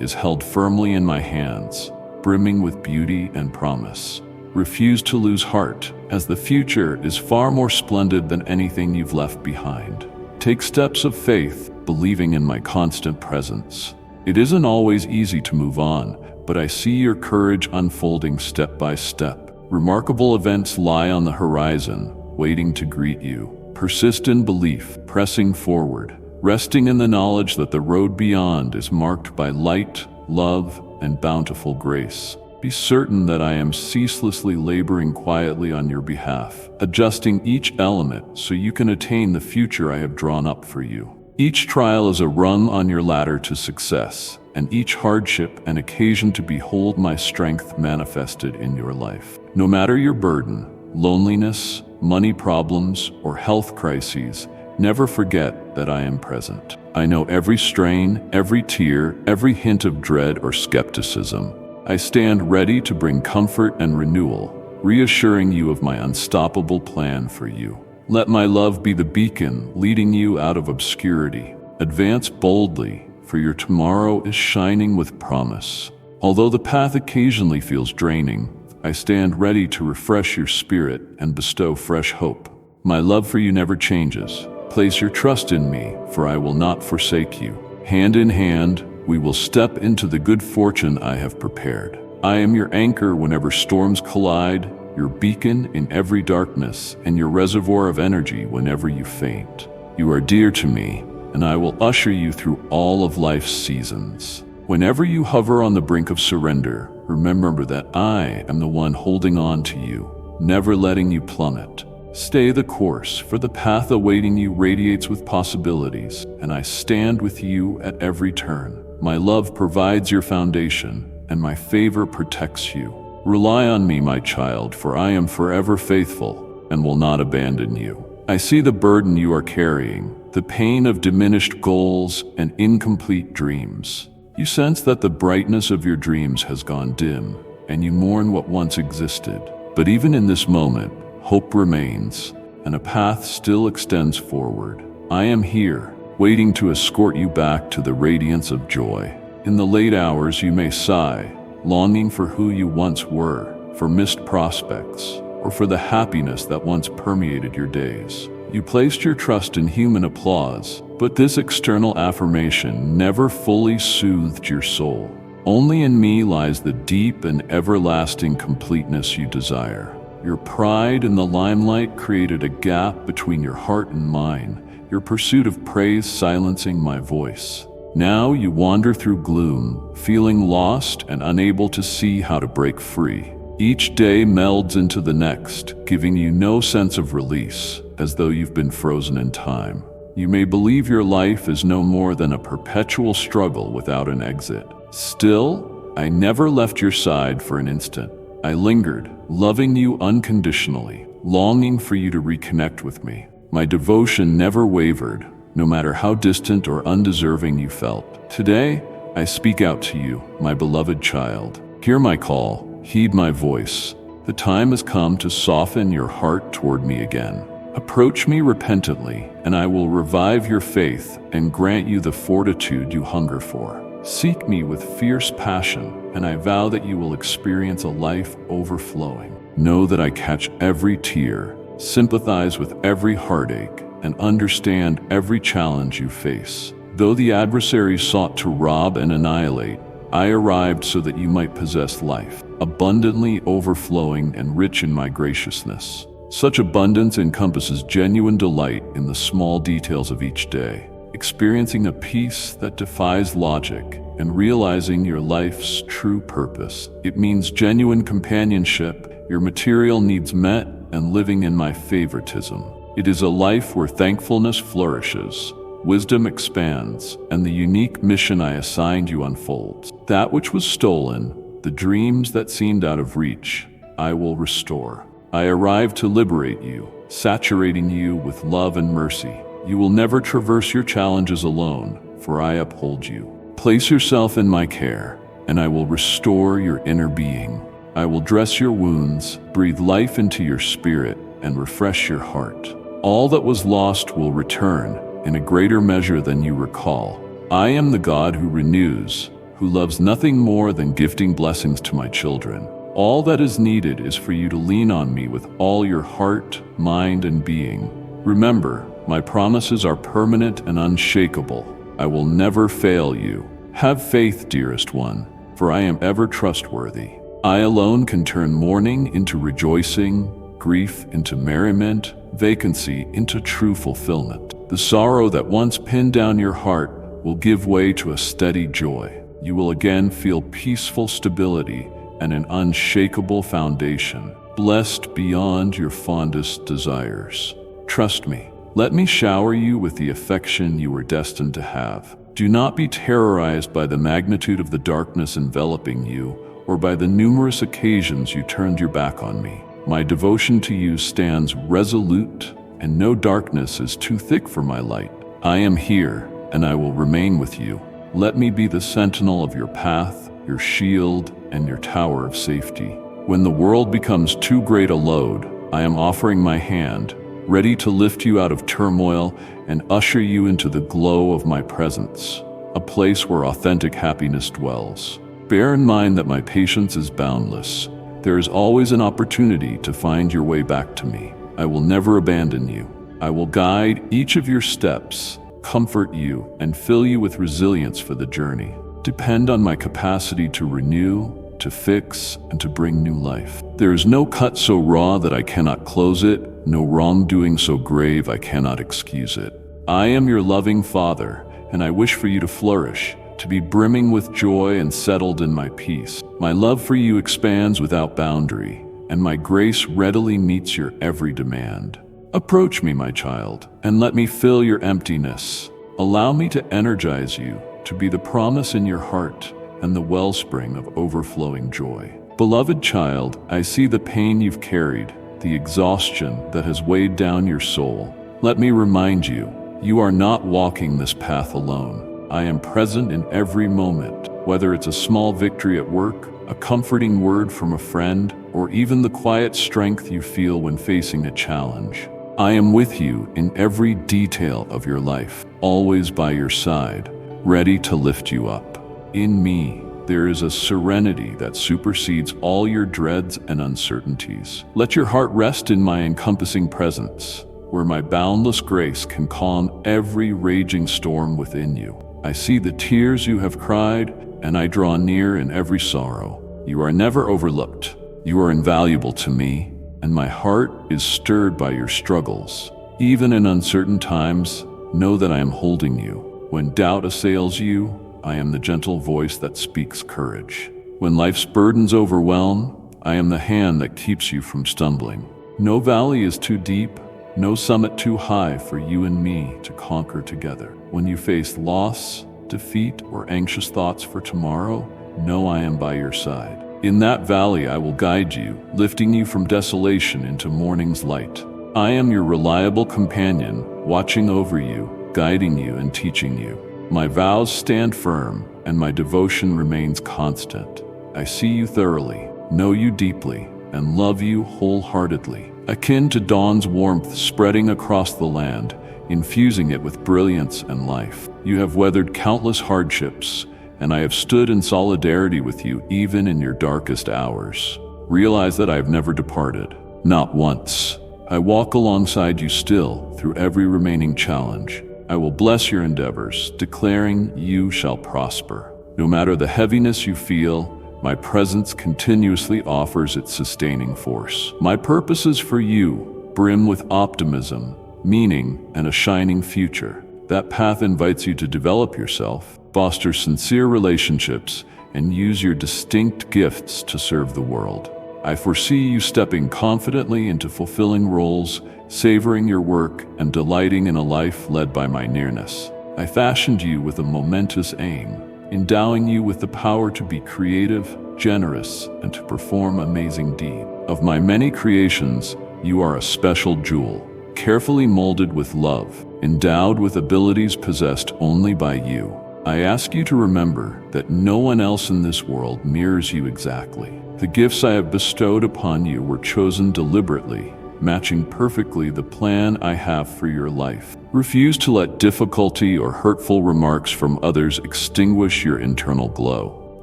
is held firmly in my hands, brimming with beauty and promise. Refuse to lose heart, as the future is far more splendid than anything you've left behind. Take steps of faith, believing in my constant presence. It isn't always easy to move on, but I see your courage unfolding step by step. Remarkable events lie on the horizon, waiting to greet you. Persist in belief, pressing forward, resting in the knowledge that the road beyond is marked by light, love, and bountiful grace. Be certain that I am ceaselessly laboring quietly on your behalf, adjusting each element so you can attain the future I have drawn up for you. Each trial is a rung on your ladder to success, and each hardship an occasion to behold my strength manifested in your life. No matter your burden, loneliness, money problems, or health crises, never forget that I am present. I know every strain, every tear, every hint of dread or skepticism. I stand ready to bring comfort and renewal, reassuring you of my unstoppable plan for you. Let my love be the beacon leading you out of obscurity. Advance boldly, for your tomorrow is shining with promise. Although the path occasionally feels draining, I stand ready to refresh your spirit and bestow fresh hope. My love for you never changes. Place your trust in me, for I will not forsake you. Hand in hand, we will step into the good fortune I have prepared. I am your anchor whenever storms collide, your beacon in every darkness, and your reservoir of energy whenever you faint. You are dear to me, and I will usher you through all of life's seasons. Whenever you hover on the brink of surrender, remember that I am the one holding on to you, never letting you plummet. Stay the course, for the path awaiting you radiates with possibilities, and I stand with you at every turn. My love provides your foundation, and my favor protects you. Rely on me, my child, for I am forever faithful and will not abandon you. I see the burden you are carrying, the pain of diminished goals and incomplete dreams. You sense that the brightness of your dreams has gone dim, and you mourn what once existed. But even in this moment, hope remains, and a path still extends forward. I am here, waiting to escort you back to the radiance of joy. In the late hours, you may sigh, longing for who you once were, for missed prospects, or for the happiness that once permeated your days. You placed your trust in human applause, but this external affirmation never fully soothed your soul. Only in me lies the deep and everlasting completeness you desire. Your pride in the limelight created a gap between your heart and mine, your pursuit of praise silencing my voice. Now you wander through gloom, feeling lost and unable to see how to break free. Each day melds into the next, giving you no sense of release, as though you've been frozen in time. You may believe your life is no more than a perpetual struggle without an exit. Still, I never left your side for an instant. I lingered, loving you unconditionally, longing for you to reconnect with me. My devotion never wavered, no matter how distant or undeserving you felt. Today, I speak out to you, my beloved child. Hear my call, heed my voice. The time has come to soften your heart toward me again. Approach me repentantly, and I will revive your faith and grant you the fortitude you hunger for. Seek me with fierce passion, and I vow that you will experience a life overflowing. Know that I catch every tear, sympathize with every heartache, and understand every challenge you face. Though the adversaries sought to rob and annihilate, I arrived so that you might possess life, abundantly overflowing and rich in my graciousness. Such abundance encompasses genuine delight in the small details of each day, experiencing a peace that defies logic and realizing your life's true purpose. It means genuine companionship, your material needs met, and living in my favoritism. It is a life where thankfulness flourishes, wisdom expands, and the unique mission I assigned you unfolds. That which was stolen, the dreams that seemed out of reach, I will restore. I arrive to liberate you, saturating you with love and mercy. You will never traverse your challenges alone, for I uphold you. Place yourself in my care, and I will restore your inner being. I will dress your wounds, breathe life into your spirit, and refresh your heart. All that was lost will return in a greater measure than you recall. I am the God who renews, who loves nothing more than gifting blessings to my children. All that is needed is for you to lean on me with all your heart, mind, and being. Remember, my promises are permanent and unshakable. I will never fail you. Have faith, dearest one, for I am ever trustworthy. I alone can turn mourning into rejoicing, grief into merriment, vacancy into true fulfillment. The sorrow that once pinned down your heart will give way to a steady joy. You will again feel peaceful stability and an unshakable foundation, blessed beyond your fondest desires. Trust me, let me shower you with the affection you were destined to have. Do not be terrorized by the magnitude of the darkness enveloping you, or by the numerous occasions you turned your back on me. My devotion to you stands resolute, and no darkness is too thick for my light. I am here, and I will remain with you. Let me be the sentinel of your path, your shield, and your tower of safety. When the world becomes too great a load, I am offering my hand, ready to lift you out of turmoil and usher you into the glow of my presence, a place where authentic happiness dwells. Bear in mind that my patience is boundless. There is always an opportunity to find your way back to me. I will never abandon you. I will guide each of your steps, comfort you, and fill you with resilience for the journey. Depend on my capacity to renew, to fix, and to bring new life. There is no cut so raw that I cannot close it, no wrongdoing so grave I cannot excuse it. I am your loving Father, and I wish for you to flourish, to be brimming with joy and settled in my peace. My love for you expands without boundary, and my grace readily meets your every demand. Approach me, my child, and let me fill your emptiness. Allow me to energize you, to be the promise in your heart and the wellspring of overflowing joy. Beloved child, I see the pain you've carried, the exhaustion that has weighed down your soul. Let me remind you, you are not walking this path alone. I am present in every moment, whether it's a small victory at work, a comforting word from a friend, or even the quiet strength you feel when facing a challenge. I am with you in every detail of your life, always by your side, ready to lift you up. In me, there is a serenity that supersedes all your dreads and uncertainties. Let your heart rest in my encompassing presence, where my boundless grace can calm every raging storm within you. I see the tears you have cried, and I draw near in every sorrow. You are never overlooked. You are invaluable to me, and my heart is stirred by your struggles. Even in uncertain times, know that I am holding you. When doubt assails you, I am the gentle voice that speaks courage. When life's burdens overwhelm, I am the hand that keeps you from stumbling. No valley is too deep, no summit too high for you and me to conquer together. When you face loss, defeat, or anxious thoughts for tomorrow, know I am by your side. In that valley I will guide you, lifting you from desolation into morning's light. I am your reliable companion, watching over you, guiding you, and teaching you. My vows stand firm, and my devotion remains constant. I see you thoroughly, know you deeply, and love you wholeheartedly. Akin to dawn's warmth spreading across the land, infusing it with brilliance and life. You have weathered countless hardships, and I have stood in solidarity with you even in your darkest hours. Realize that I have never departed, not once. I walk alongside you still through every remaining challenge. I will bless your endeavors, declaring you shall prosper. No matter the heaviness you feel, my presence continuously offers its sustaining force. My purposes for you brim with optimism, meaning, and a shining future. That path invites you to develop yourself, foster sincere relationships, and use your distinct gifts to serve the world. I foresee you stepping confidently into fulfilling roles, savoring your work, and delighting in a life led by my nearness. I fashioned you with a momentous aim, endowing you with the power to be creative, generous, and to perform amazing deeds. Of my many creations, you are a special jewel, carefully molded with love, endowed with abilities possessed only by you. I ask you to remember that no one else in this world mirrors you exactly. The gifts I have bestowed upon you were chosen deliberately, matching perfectly the plan I have for your life. Refuse to let difficulty or hurtful remarks from others extinguish your internal glow.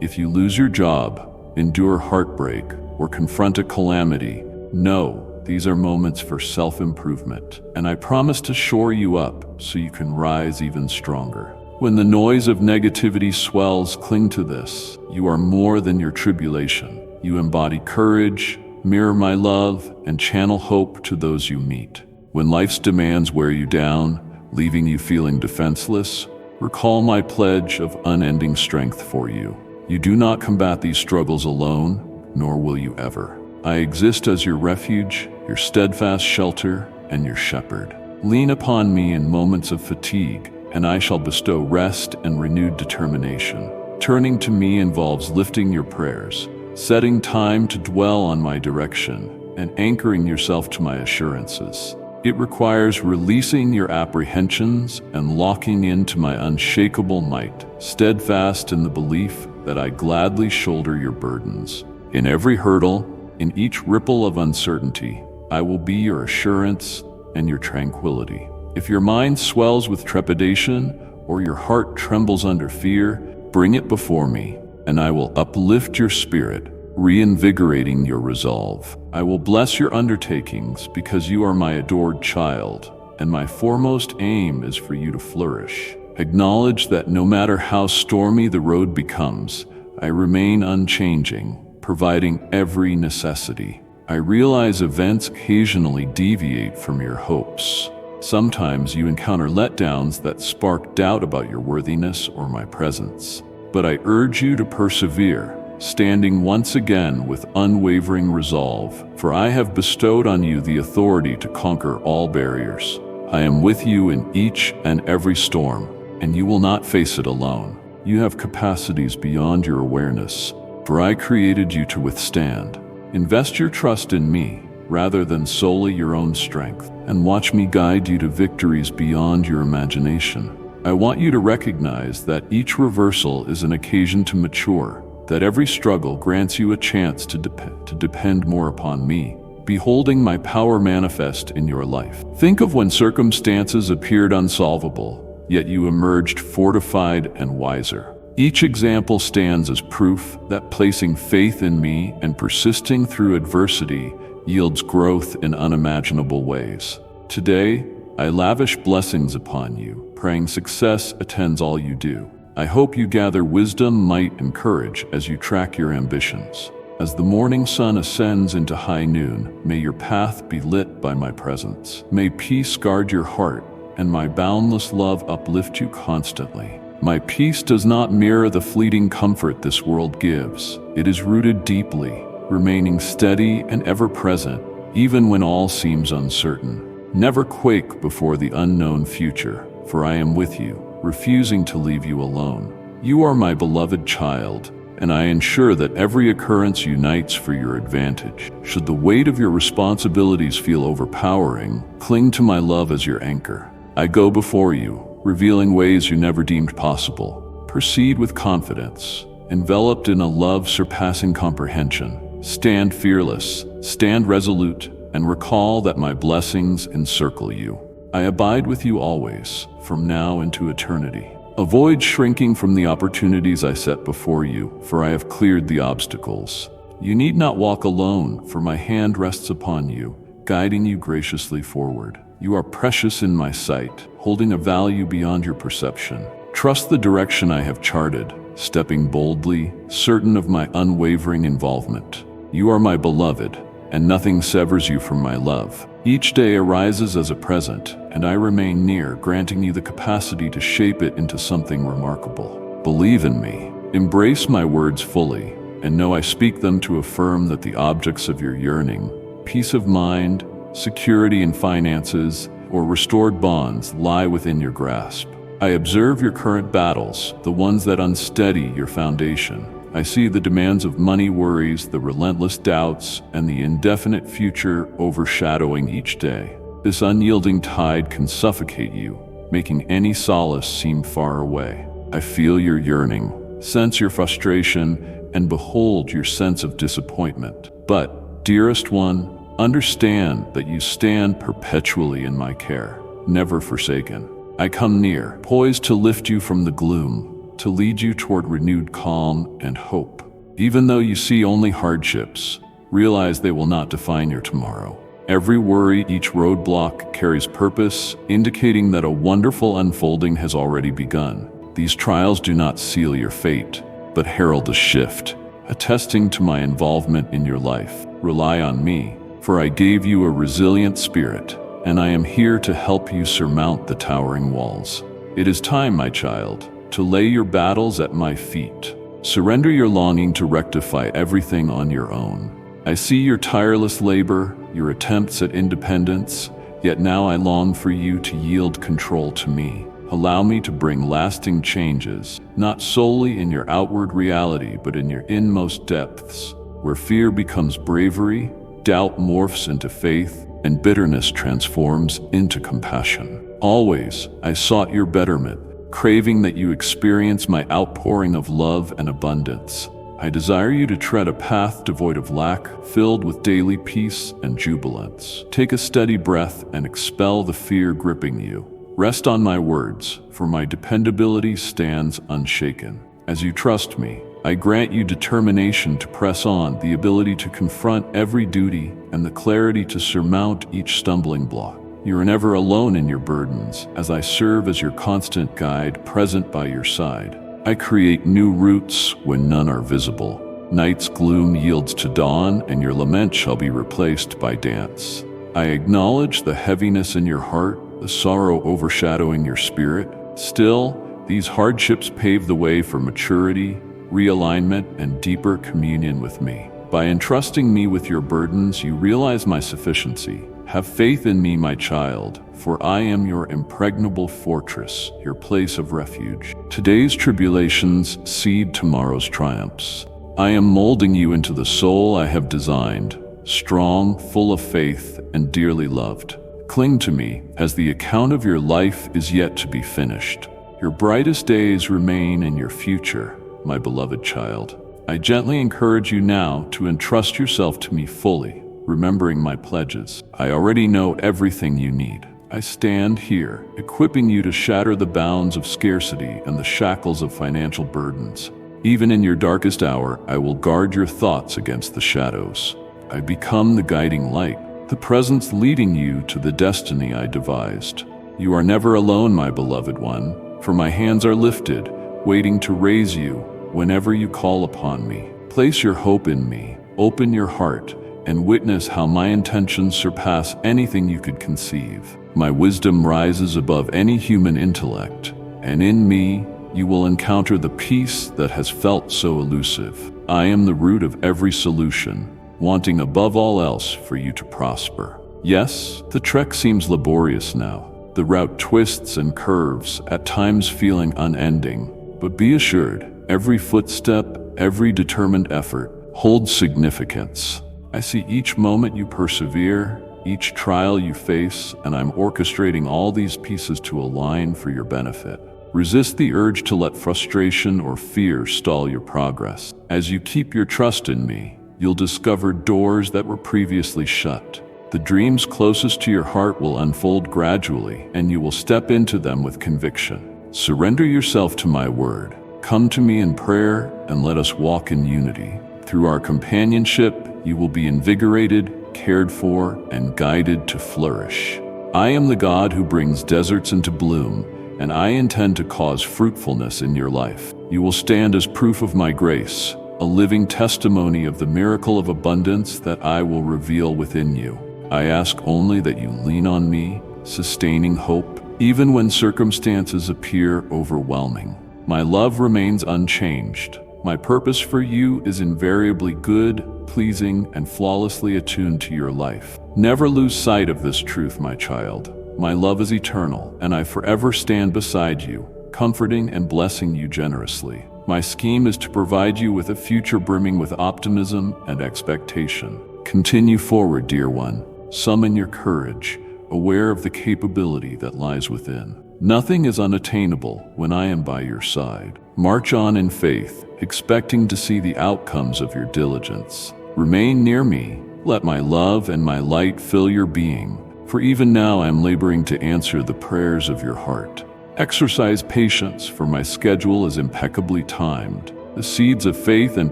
If you lose your job, endure heartbreak, or confront a calamity, know these are moments for self-improvement, and I promise to shore you up so you can rise even stronger. When the noise of negativity swells, cling to this. You are more than your tribulation. You embody courage, mirror my love, and channel hope to those you meet. When life's demands wear you down, leaving you feeling defenseless, recall my pledge of unending strength for you. You do not combat these struggles alone, nor will you ever. I exist as your refuge, your steadfast shelter, and your shepherd. Lean upon me in moments of fatigue, and I shall bestow rest and renewed determination. Turning to me involves lifting your prayers, setting time to dwell on my direction, and anchoring yourself to my assurances. It requires releasing your apprehensions and locking into my unshakable might, steadfast in the belief that I gladly shoulder your burdens. In every hurdle, in each ripple of uncertainty, I will be your assurance and your tranquility. If your mind swells with trepidation or your heart trembles under fear, bring it before me, and I will uplift your spirit, reinvigorating your resolve. I will bless your undertakings because you are my adored child, and my foremost aim is for you to flourish. Acknowledge that no matter how stormy the road becomes, I remain unchanging, providing every necessity. I realize events occasionally deviate from your hopes. Sometimes you encounter letdowns that spark doubt about your worthiness or my presence. But I urge you to persevere, standing once again with unwavering resolve, for I have bestowed on you the authority to conquer all barriers. I am with you in each and every storm, and you will not face it alone. You have capacities beyond your awareness, for I created you to withstand. Invest your trust in me, rather than solely your own strength, and watch me guide you to victories beyond your imagination. I want you to recognize that each reversal is an occasion to mature, that every struggle grants you a chance to depend more upon me, beholding my power manifest in your life. Think of when circumstances appeared unsolvable, yet you emerged fortified and wiser. Each example stands as proof that placing faith in me and persisting through adversity yields growth in unimaginable ways. Today, I lavish blessings upon you, praying success attends all you do. I hope you gather wisdom, might, and courage as you track your ambitions. As the morning sun ascends into high noon, may your path be lit by my presence. May peace guard your heart, and my boundless love uplift you constantly. My peace does not mirror the fleeting comfort this world gives. It is rooted deeply, remaining steady and ever-present, even when all seems uncertain. Never quake before the unknown future, for I am with you, refusing to leave you alone. You are my beloved child, and I ensure that every occurrence unites for your advantage. Should the weight of your responsibilities feel overpowering, cling to my love as your anchor. I go before you, revealing ways you never deemed possible. Proceed with confidence, enveloped in a love surpassing comprehension. Stand fearless, stand resolute, and recall that my blessings encircle you. I abide with you always, from now into eternity. Avoid shrinking from the opportunities I set before you, for I have cleared the obstacles. You need not walk alone, for my hand rests upon you, guiding you graciously forward. You are precious in my sight, holding a value beyond your perception. Trust the direction I have charted, stepping boldly, certain of my unwavering involvement. You are my beloved, and nothing severs you from my love. Each day arises as a present, and I remain near, granting you the capacity to shape it into something remarkable. Believe in me, embrace my words fully, and know I speak them to affirm that the objects of your yearning, peace of mind, security in finances, or restored bonds lie within your grasp. I observe your current battles, the ones that unsteady your foundation. I see the demands of money worries, the relentless doubts, and the indefinite future overshadowing each day. This unyielding tide can suffocate you, making any solace seem far away. I feel your yearning, sense your frustration, and behold your sense of disappointment. But, dearest one, Understand that you stand perpetually in my care, never forsaken. I come near, poised to lift you from the gloom, to lead you toward renewed calm and hope. Even though you see only hardships, realize they will not define your tomorrow. Every worry, each roadblock carries purpose, indicating that a wonderful unfolding has already begun. These trials do not seal your fate, but herald a shift, attesting to my involvement in your life. Rely on me, for I gave you a resilient spirit, and I am here to help you surmount the towering walls. It is time, my child, to lay your battles at my feet. Surrender your longing to rectify everything on your own. I see your tireless labor, your attempts at independence, yet now I long for you to yield control to me. Allow me to bring lasting changes, not solely in your outward reality, but in your inmost depths, where fear becomes bravery, doubt morphs into faith, and bitterness transforms into compassion. Always, I sought your betterment, craving that you experience my outpouring of love and abundance. I desire you to tread a path devoid of lack, filled with daily peace and jubilance. Take a steady breath and expel the fear gripping you. Rest on my words, for my dependability stands unshaken. As you trust me, I grant you determination to press on, the ability to confront every duty, and the clarity to surmount each stumbling block. You are never alone in your burdens, as I serve as your constant guide, present by your side. I create new routes when none are visible. Night's gloom yields to dawn, and your lament shall be replaced by dance. I acknowledge the heaviness in your heart, the sorrow overshadowing your spirit. Still, these hardships pave the way for maturity, realignment, and deeper communion with me. By entrusting me with your burdens, you realize my sufficiency. Have faith in me, my child, for I am your impregnable fortress, your place of refuge. Today's tribulations seed tomorrow's triumphs. I am molding you into the soul I have designed, strong, full of faith, and dearly loved. Cling to me, as the account of your life is yet to be finished. Your brightest days remain in your future, my beloved child. I gently encourage you now to entrust yourself to me fully, remembering my pledges. I already know everything you need. I stand here, equipping you to shatter the bounds of scarcity and the shackles of financial burdens. Even in your darkest hour, I will guard your thoughts against the shadows. I become the guiding light, the presence leading you to the destiny I devised. You are never alone, my beloved one, for my hands are lifted, waiting to raise you whenever you call upon me. Place your hope in me, open your heart, and witness how my intentions surpass anything you could conceive. My wisdom rises above any human intellect, and in me you will encounter the peace that has felt so elusive. I am the root of every solution, wanting above all else for you to prosper. Yes, the trek seems laborious now. The route twists and curves, at times feeling unending. But be assured, every footstep, every determined effort holds significance. I see each moment you persevere, each trial you face, and I'm orchestrating all these pieces to align for your benefit. Resist the urge to let frustration or fear stall your progress. As you keep your trust in me, you'll discover doors that were previously shut. The dreams closest to your heart will unfold gradually, and you will step into them with conviction. Surrender yourself to my word. Come to me in prayer, and let us walk in unity. Through our companionship, you will be invigorated, cared for, and guided to flourish. I am the God who brings deserts into bloom, and I intend to cause fruitfulness in your life. You will stand as proof of my grace, a living testimony of the miracle of abundance that I will reveal within you. I ask only that you lean on me, sustaining hope, even when circumstances appear overwhelming. My love remains unchanged. My purpose for you is invariably good, pleasing, and flawlessly attuned to your life. Never lose sight of this truth, my child. My love is eternal, and I forever stand beside you, comforting and blessing you generously. My scheme is to provide you with a future brimming with optimism and expectation. Continue forward, dear one. Summon your courage, aware of the capability that lies within. Nothing is unattainable when I am by your side. March on in faith, expecting to see the outcomes of your diligence. Remain near me, Let my love and my light fill your being, for even now I am laboring to answer the prayers of your heart. Exercise patience, for my schedule is impeccably timed. The seeds of faith and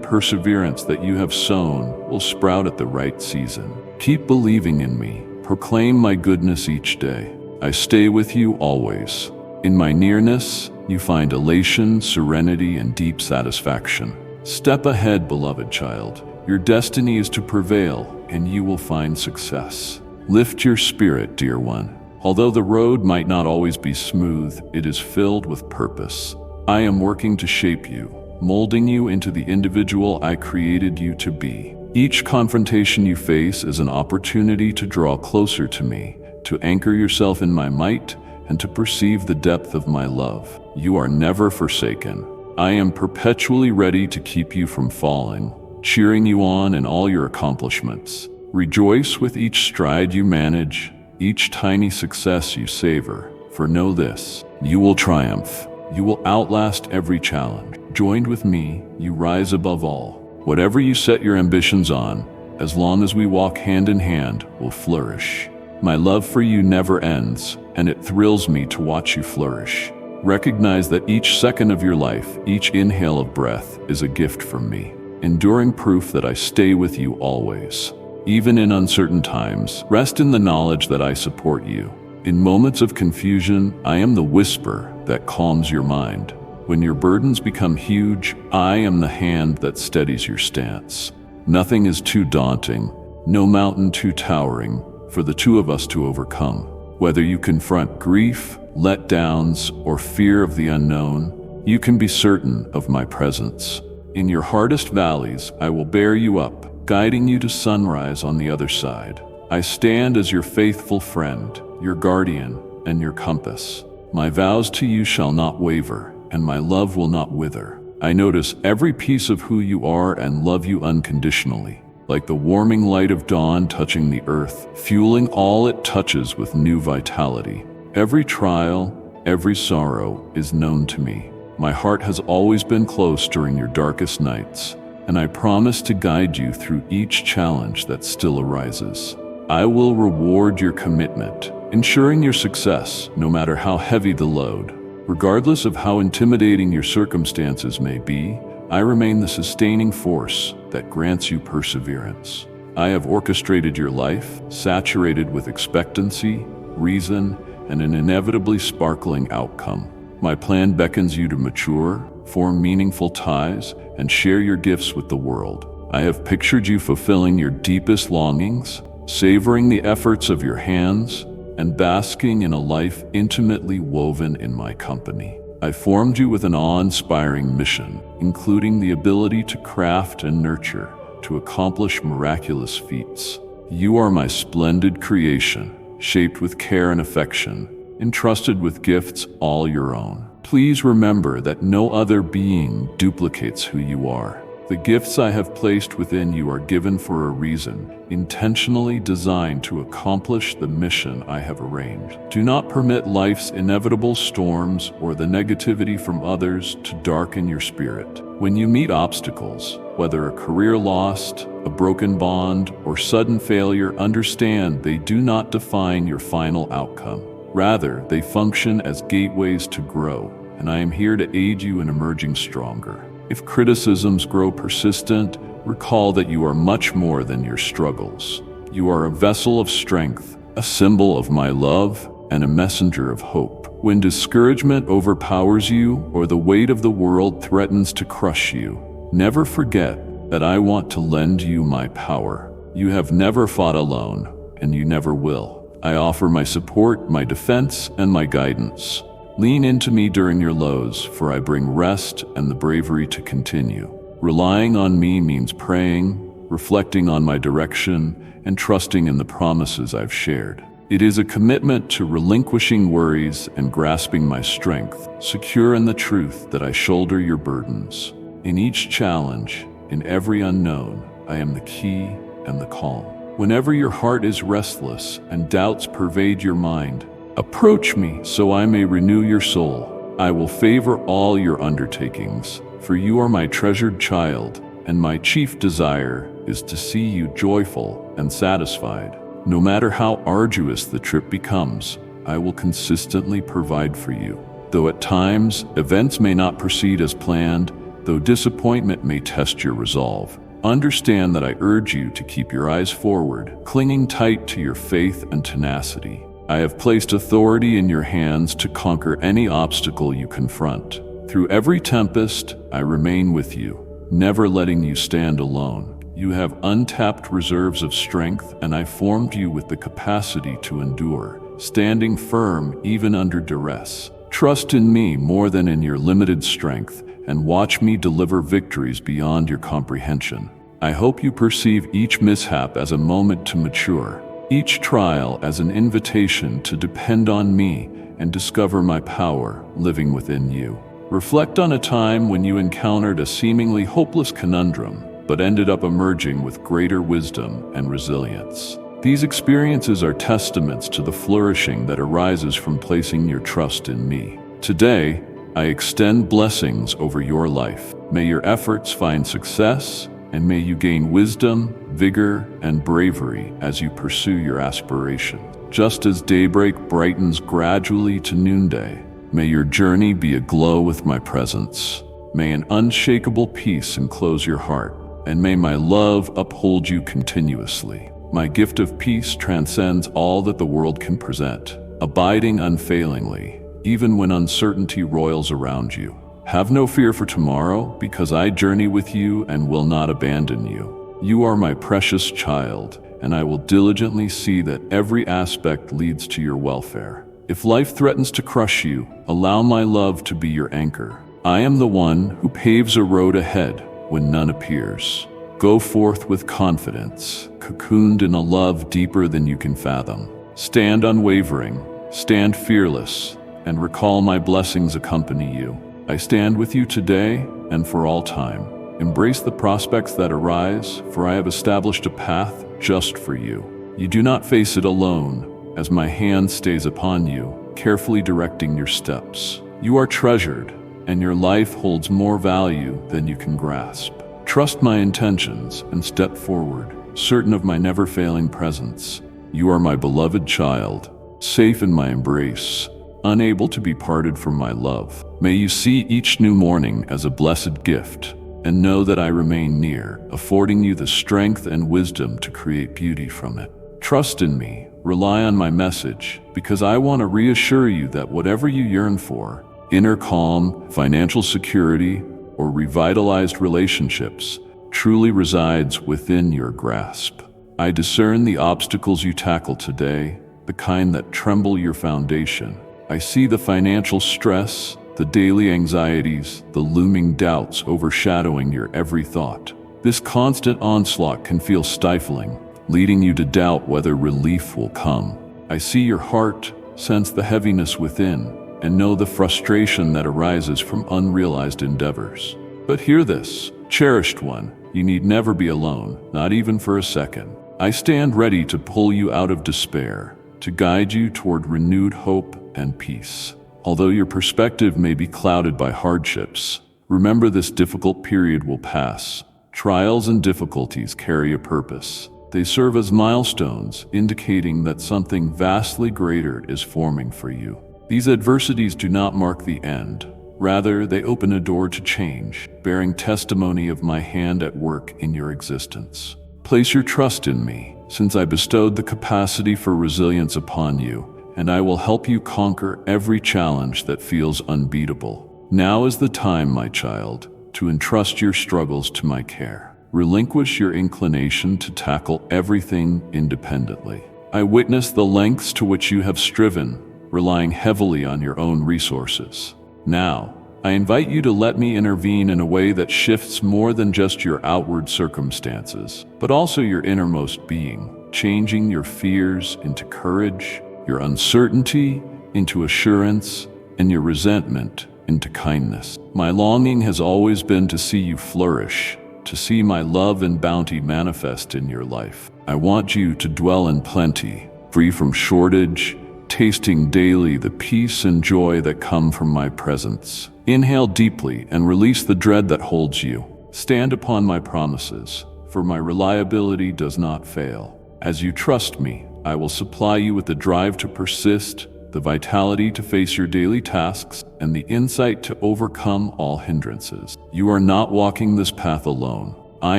perseverance that you have sown will sprout at the right season. Keep believing in me. Proclaim my goodness each day. I stay with you always. In my nearness, you find elation, serenity, and deep satisfaction. Step ahead, beloved child. Your destiny is to prevail, and you will find success. Lift your spirit, dear one. Although the road might not always be smooth, it is filled with purpose. I am working to shape you, molding you into the individual I created you to be. Each confrontation you face is an opportunity to draw closer to me, to anchor yourself in my might, and to perceive the depth of my love. You are never forsaken. I am perpetually ready to keep you from falling, cheering you on in all your accomplishments. Rejoice with each stride you manage, each tiny success you savor, for know this: you will triumph. You will outlast every challenge. Joined with me, you rise above all. Whatever you set your ambitions on, as long as we walk hand in hand, will flourish. My love for you never ends, and it thrills me to watch you flourish. Recognize that each second of your life, each inhale of breath, is a gift from me, enduring proof that I stay with you always. Even in uncertain times, rest in the knowledge that I support you. In moments of confusion, I am the whisper that calms your mind. When your burdens become huge, I am the hand that steadies your stance. Nothing is too daunting, no mountain too towering, for the two of us to overcome. Whether you confront grief, letdowns, or fear of the unknown, you can be certain of my presence. In your hardest valleys, I will bear you up, guiding you to sunrise on the other side. I stand as your faithful friend, your guardian, and your compass. My vows to you shall not waver, and my love will not wither. I notice every piece of who you are and love you unconditionally, like the warming light of dawn touching the earth, fueling all it touches with new vitality. Every trial, every sorrow is known to me. My heart has always been close during your darkest nights, and I promise to guide you through each challenge that still arises. I will reward your commitment, ensuring your success, no matter how heavy the load. Regardless of how intimidating your circumstances may be, I remain the sustaining force that grants you perseverance. I have orchestrated your life, saturated with expectancy, reason, and an inevitably sparkling outcome. My plan beckons you to mature, form meaningful ties, and share your gifts with the world. I have pictured you fulfilling your deepest longings, savoring the efforts of your hands, and basking in a life intimately woven in my company. I formed you with an awe-inspiring mission, including the ability to craft and nurture, to accomplish miraculous feats. You are my splendid creation, shaped with care and affection, entrusted with gifts all your own. Please remember that no other being duplicates who you are. The gifts I have placed within you are given for a reason, intentionally designed to accomplish the mission I have arranged. Do not permit life's inevitable storms or the negativity from others to darken your spirit. When you meet obstacles, whether a career lost, a broken bond, or sudden failure, understand they do not define your final outcome. Rather, they function as gateways to grow, and I am here to aid you in emerging stronger. If criticisms grow persistent, recall that you are much more than your struggles. You are a vessel of strength, a symbol of my love, and a messenger of hope. When discouragement overpowers you or the weight of the world threatens to crush you, never forget that I want to lend you my power. You have never fought alone, and you never will. I offer my support, my defense, and my guidance. Lean into me during your lows, for I bring rest and the bravery to continue. Relying on me means praying, reflecting on my direction, and trusting in the promises I've shared. It is a commitment to relinquishing worries and grasping my strength, secure in the truth that I shoulder your burdens. In each challenge, in every unknown, I am the key and the calm. Whenever your heart is restless and doubts pervade your mind, approach me so I may renew your soul. I will favor all your undertakings, for you are my treasured child, and my chief desire is to see you joyful and satisfied. No matter how arduous the trip becomes, I will consistently provide for you. Though at times, events may not proceed as planned, though disappointment may test your resolve, understand that I urge you to keep your eyes forward, clinging tight to your faith and tenacity. I have placed authority in your hands to conquer any obstacle you confront. Through every tempest, I remain with you, never letting you stand alone. You have untapped reserves of strength, and I formed you with the capacity to endure, standing firm even under duress. Trust in me more than in your limited strength, and watch me deliver victories beyond your comprehension. I hope you perceive each mishap as a moment to mature, each trial as an invitation to depend on me and discover my power living within you. Reflect on a time when you encountered a seemingly hopeless conundrum, but ended up emerging with greater wisdom and resilience. These experiences are testaments to the flourishing that arises from placing your trust in me. Today, I extend blessings over your life. May your efforts find success, and may you gain wisdom, vigor, and bravery as you pursue your aspiration. Just as daybreak brightens gradually to noonday, may your journey be aglow with my presence. May an unshakable peace enclose your heart, and may my love uphold you continuously. My gift of peace transcends all that the world can present, abiding unfailingly, even when uncertainty roils around you. Have no fear for tomorrow, because I journey with you and will not abandon you. You are my precious child, and I will diligently see that every aspect leads to your welfare. If life threatens to crush you, allow my love to be your anchor. I am the one who paves a road ahead when none appears. Go forth with confidence, cocooned in a love deeper than you can fathom. Stand unwavering, stand fearless, and recall my blessings accompany you. I stand with you today and for all time. Embrace the prospects that arise, for I have established a path just for you. You do not face it alone, as my hand stays upon you, carefully directing your steps. You are treasured, and your life holds more value than you can grasp. Trust my intentions and step forward, certain of my never-failing presence. You are my beloved child, safe in my embrace, unable to be parted from my love. May you see each new morning as a blessed gift, and know that I remain near, affording you the strength and wisdom to create beauty from it. Trust in me, rely on my message, because I want to reassure you that whatever you yearn for, inner calm, financial security, or revitalized relationships, truly resides within your grasp. I discern the obstacles you tackle today, the kind that tremble your foundation. I see the financial stress, the daily anxieties, the looming doubts overshadowing your every thought. This constant onslaught can feel stifling, leading you to doubt whether relief will come. I see your heart, sense the heaviness within, and know the frustration that arises from unrealized endeavors. But hear this, cherished one, you need never be alone, not even for a second. I stand ready to pull you out of despair, to guide you toward renewed hope and peace. Although your perspective may be clouded by hardships, remember this difficult period will pass. Trials and difficulties carry a purpose. They serve as milestones, indicating that something vastly greater is forming for you. These adversities do not mark the end. Rather, they open a door to change, bearing testimony of my hand at work in your existence. Place your trust in me, since I bestowed the capacity for resilience upon you, and I will help you conquer every challenge that feels unbeatable. Now is the time, my child, to entrust your struggles to my care. Relinquish your inclination to tackle everything independently. I witness the lengths to which you have striven, relying heavily on your own resources. Now, I invite you to let me intervene in a way that shifts more than just your outward circumstances, but also your innermost being, changing your fears into courage, your uncertainty into assurance, and your resentment into kindness. My longing has always been to see you flourish, to see my love and bounty manifest in your life. I want you to dwell in plenty, free from shortage, tasting daily the peace and joy that come from my presence. Inhale deeply and release the dread that holds you. Stand upon my promises, for my reliability does not fail. As you trust me, I will supply you with the drive to persist, the vitality to face your daily tasks, and the insight to overcome all hindrances. You are not walking this path alone. I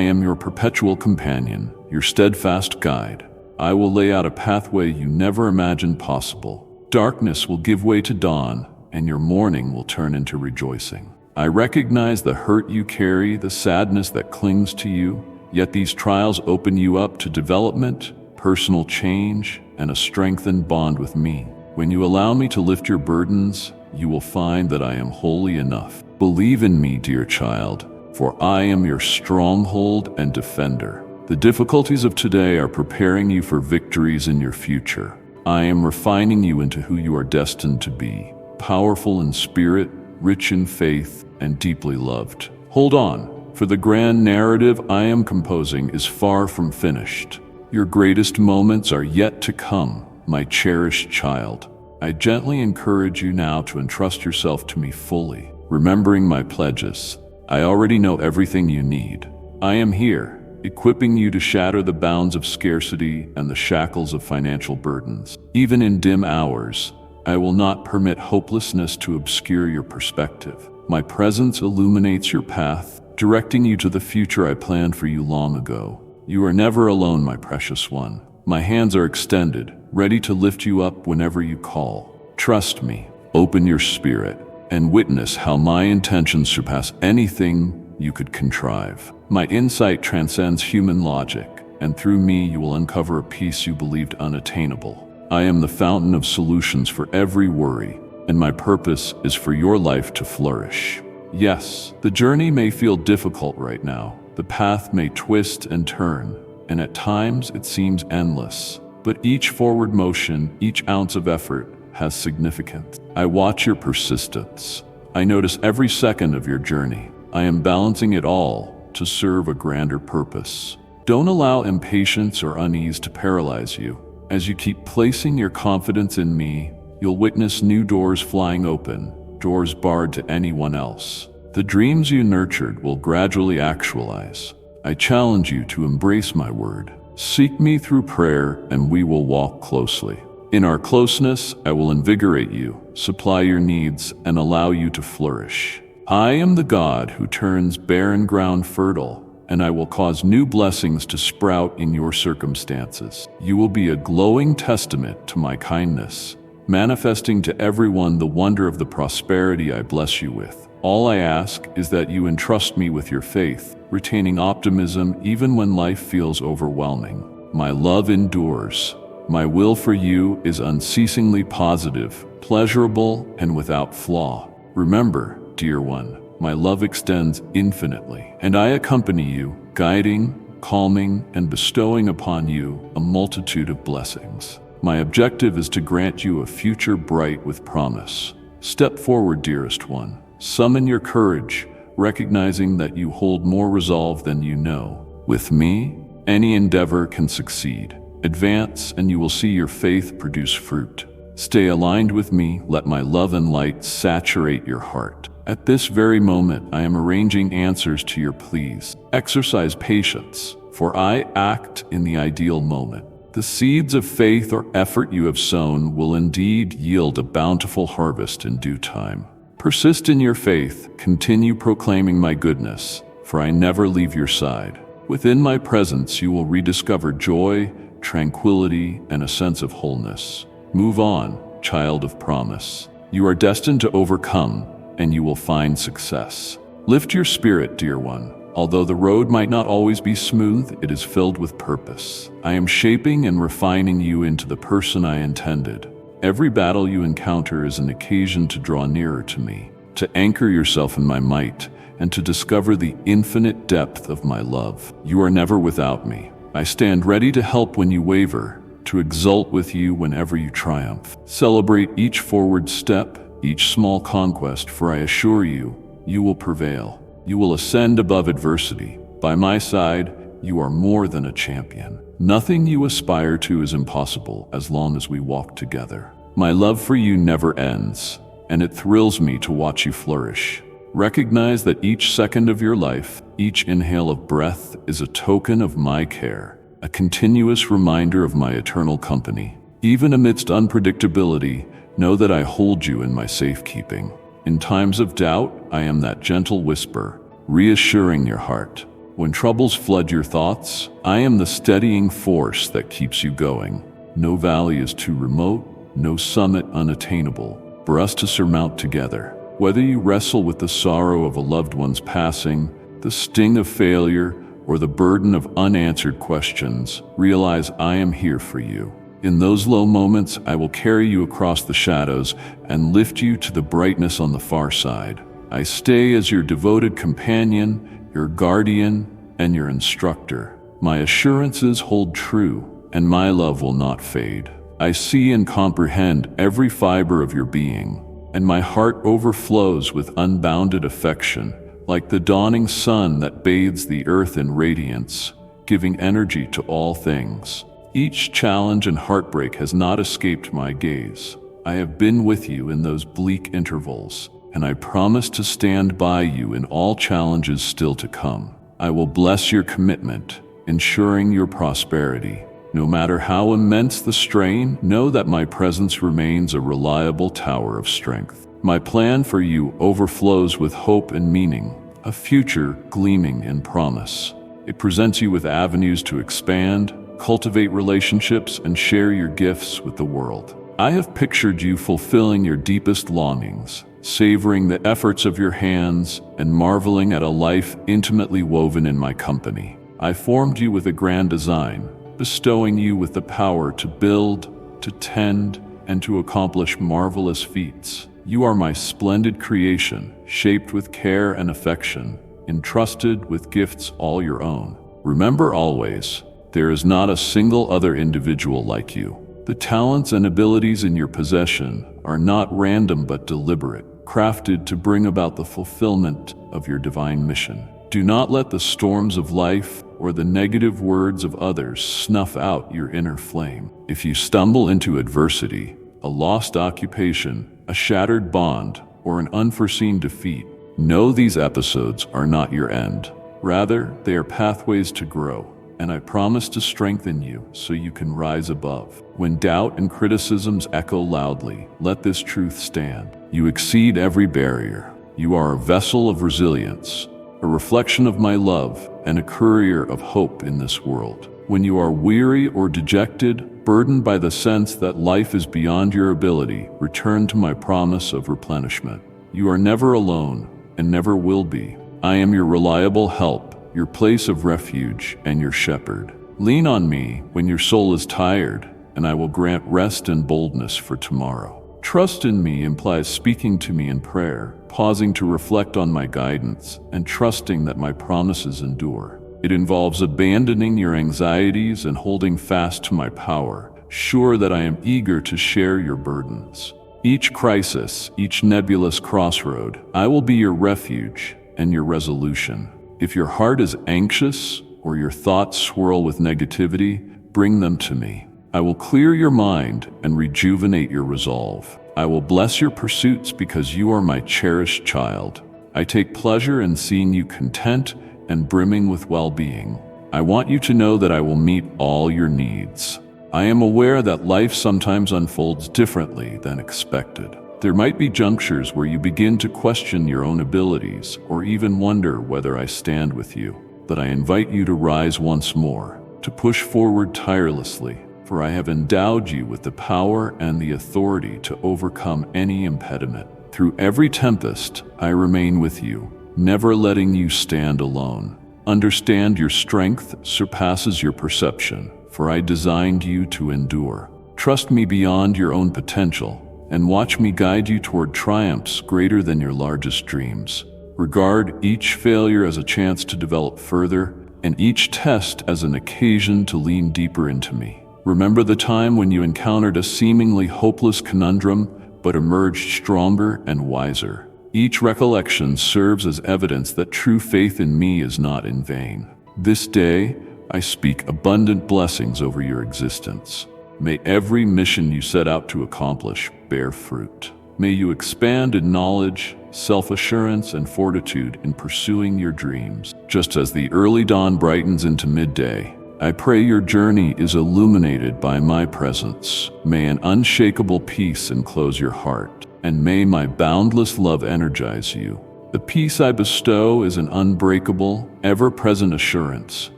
am your perpetual companion, your steadfast guide. I will lay out a pathway you never imagined possible. Darkness will give way to dawn, and your mourning will turn into rejoicing. I recognize the hurt you carry, the sadness that clings to you, yet these trials open you up to development, personal change, and a strengthened bond with me. When you allow me to lift your burdens, you will find that I am wholly enough. Believe in me, dear child, for I am your stronghold and defender. The difficulties of today are preparing you for victories in your future. I am refining you into who you are destined to be, powerful in spirit, rich in faith, and deeply loved. Hold on, for the grand narrative I am composing is far from finished. Your greatest moments are yet to come, my cherished child. I gently encourage you now to entrust yourself to me fully, remembering my pledges. I already know everything you need. I am here, equipping you to shatter the bounds of scarcity and the shackles of financial burdens. Even in dim hours, I will not permit hopelessness to obscure your perspective. My presence illuminates your path, directing you to the future I planned for you long ago. You are never alone, my precious one. My hands are extended, ready to lift you up whenever you call. Trust me, open your spirit, and witness how my intentions surpass anything you could contrive. My insight transcends human logic, and through me you will uncover a peace you believed unattainable. I am the fountain of solutions for every worry, and my purpose is for your life to flourish. Yes, the journey may feel difficult right now. The path may twist and turn, and at times it seems endless. But each forward motion, each ounce of effort, has significance. I watch your persistence. I notice every second of your journey. I am balancing it all to serve a grander purpose. Don't allow impatience or unease to paralyze you. As you keep placing your confidence in me, you'll witness new doors flying open, doors barred to anyone else. The dreams you nurtured will gradually actualize. I challenge you to embrace my word. Seek me through prayer, and we will walk closely. In our closeness, I will invigorate you, supply your needs, and allow you to flourish. I am the God who turns barren ground fertile, and I will cause new blessings to sprout in your circumstances. You will be a glowing testament to my kindness, manifesting to everyone the wonder of the prosperity I bless you with. All I ask is that you entrust me with your faith, retaining optimism even when life feels overwhelming. My love endures. My will for you is unceasingly positive, pleasurable, and without flaw. Remember, dear one, my love extends infinitely, and I accompany you, guiding, calming, and bestowing upon you a multitude of blessings. My objective is to grant you a future bright with promise. Step forward, dearest one. Summon your courage, recognizing that you hold more resolve than you know. With me, any endeavor can succeed. Advance, and you will see your faith produce fruit. Stay aligned with me, let my love and light saturate your heart. At this very moment, I am arranging answers to your pleas. Exercise patience, for I act in the ideal moment. The seeds of faith or effort you have sown will indeed yield a bountiful harvest in due time. Persist in your faith, continue proclaiming my goodness, for I never leave your side. Within my presence you will rediscover joy, tranquility, and a sense of wholeness. Move on, child of promise. You are destined to overcome, and you will find success. Lift your spirit, dear one. Although the road might not always be smooth, it is filled with purpose. I am shaping and refining you into the person I intended. Every battle you encounter is an occasion to draw nearer to me, to anchor yourself in my might, and to discover the infinite depth of my love. You are never without me. I stand ready to help when you waver, to exult with you whenever you triumph. Celebrate each forward step, each small conquest, for I assure you, you will prevail. You will ascend above adversity. By my side, you are more than a champion. Nothing you aspire to is impossible as long as we walk together. My love for you never ends, and it thrills me to watch you flourish. Recognize that each second of your life, each inhale of breath, is a token of my care, a continuous reminder of my eternal company. Even amidst unpredictability, know that I hold you in my safekeeping. In times of doubt, I am that gentle whisper, reassuring your heart. When troubles flood your thoughts, I am the steadying force that keeps you going. No valley is too remote, no summit unattainable for us to surmount together. Whether you wrestle with the sorrow of a loved one's passing, the sting of failure, or the burden of unanswered questions, realize I am here for you. In those low moments, I will carry you across the shadows and lift you to the brightness on the far side. I stay as your devoted companion, your guardian, and your instructor. My assurances hold true, and my love will not fade. I see and comprehend every fiber of your being, and my heart overflows with unbounded affection, like the dawning sun that bathes the earth in radiance, giving energy to all things. Each challenge and heartbreak has not escaped my gaze. I have been with you in those bleak intervals, and I promise to stand by you in all challenges still to come. I will bless your commitment, ensuring your prosperity. No matter how immense the strain, know that my presence remains a reliable tower of strength. My plan for you overflows with hope and meaning, a future gleaming in promise. It presents you with avenues to expand, cultivate relationships, and share your gifts with the world. I have pictured you fulfilling your deepest longings, savoring the efforts of your hands, and marveling at a life intimately woven in my company. I formed you with a grand design, bestowing you with the power to build, to tend, and to accomplish marvelous feats. You are my splendid creation, shaped with care and affection, entrusted with gifts all your own. Remember always, there is not a single other individual like you. The talents and abilities in your possession are not random but deliberate, crafted to bring about the fulfillment of your divine mission. Do not let the storms of life or the negative words of others snuff out your inner flame. If you stumble into adversity, a lost occupation, a shattered bond, or an unforeseen defeat, know these episodes are not your end. Rather, they are pathways to grow, and I promise to strengthen you so you can rise above. When doubt and criticisms echo loudly, let this truth stand. You exceed every barrier. You are a vessel of resilience, a reflection of my love, and a courier of hope in this world. When you are weary or dejected, burdened by the sense that life is beyond your ability, return to my promise of replenishment. You are never alone and never will be. I am your reliable help, your place of refuge, and your shepherd. Lean on me when your soul is tired, and I will grant rest and boldness for tomorrow. Trust in me implies speaking to me in prayer, pausing to reflect on my guidance, and trusting that my promises endure. It involves abandoning your anxieties and holding fast to my power, sure that I am eager to share your burdens. Each crisis, each nebulous crossroad, I will be your refuge and your resolution. If your heart is anxious or your thoughts swirl with negativity, bring them to me. I will clear your mind and rejuvenate your resolve. I will bless your pursuits because you are my cherished child. I take pleasure in seeing you content and brimming with well-being. I want you to know that I will meet all your needs. I am aware that life sometimes unfolds differently than expected. There might be junctures where you begin to question your own abilities or even wonder whether I stand with you. But I invite you to rise once more, to push forward tirelessly, for I have endowed you with the power and the authority to overcome any impediment. Through every tempest, I remain with you, never letting you stand alone. Understand your strength surpasses your perception, for I designed you to endure. Trust me beyond your own potential, and watch me guide you toward triumphs greater than your largest dreams. Regard each failure as a chance to develop further, and each test as an occasion to lean deeper into me. Remember the time when you encountered a seemingly hopeless conundrum, but emerged stronger and wiser. Each recollection serves as evidence that true faith in me is not in vain. This day, I speak abundant blessings over your existence. May every mission you set out to accomplish bear fruit. May you expand in knowledge, self-assurance, and fortitude in pursuing your dreams. Just as the early dawn brightens into midday, I pray your journey is illuminated by my presence. May an unshakable peace enclose your heart, and may my boundless love energize you. The peace I bestow is an unbreakable, ever-present assurance,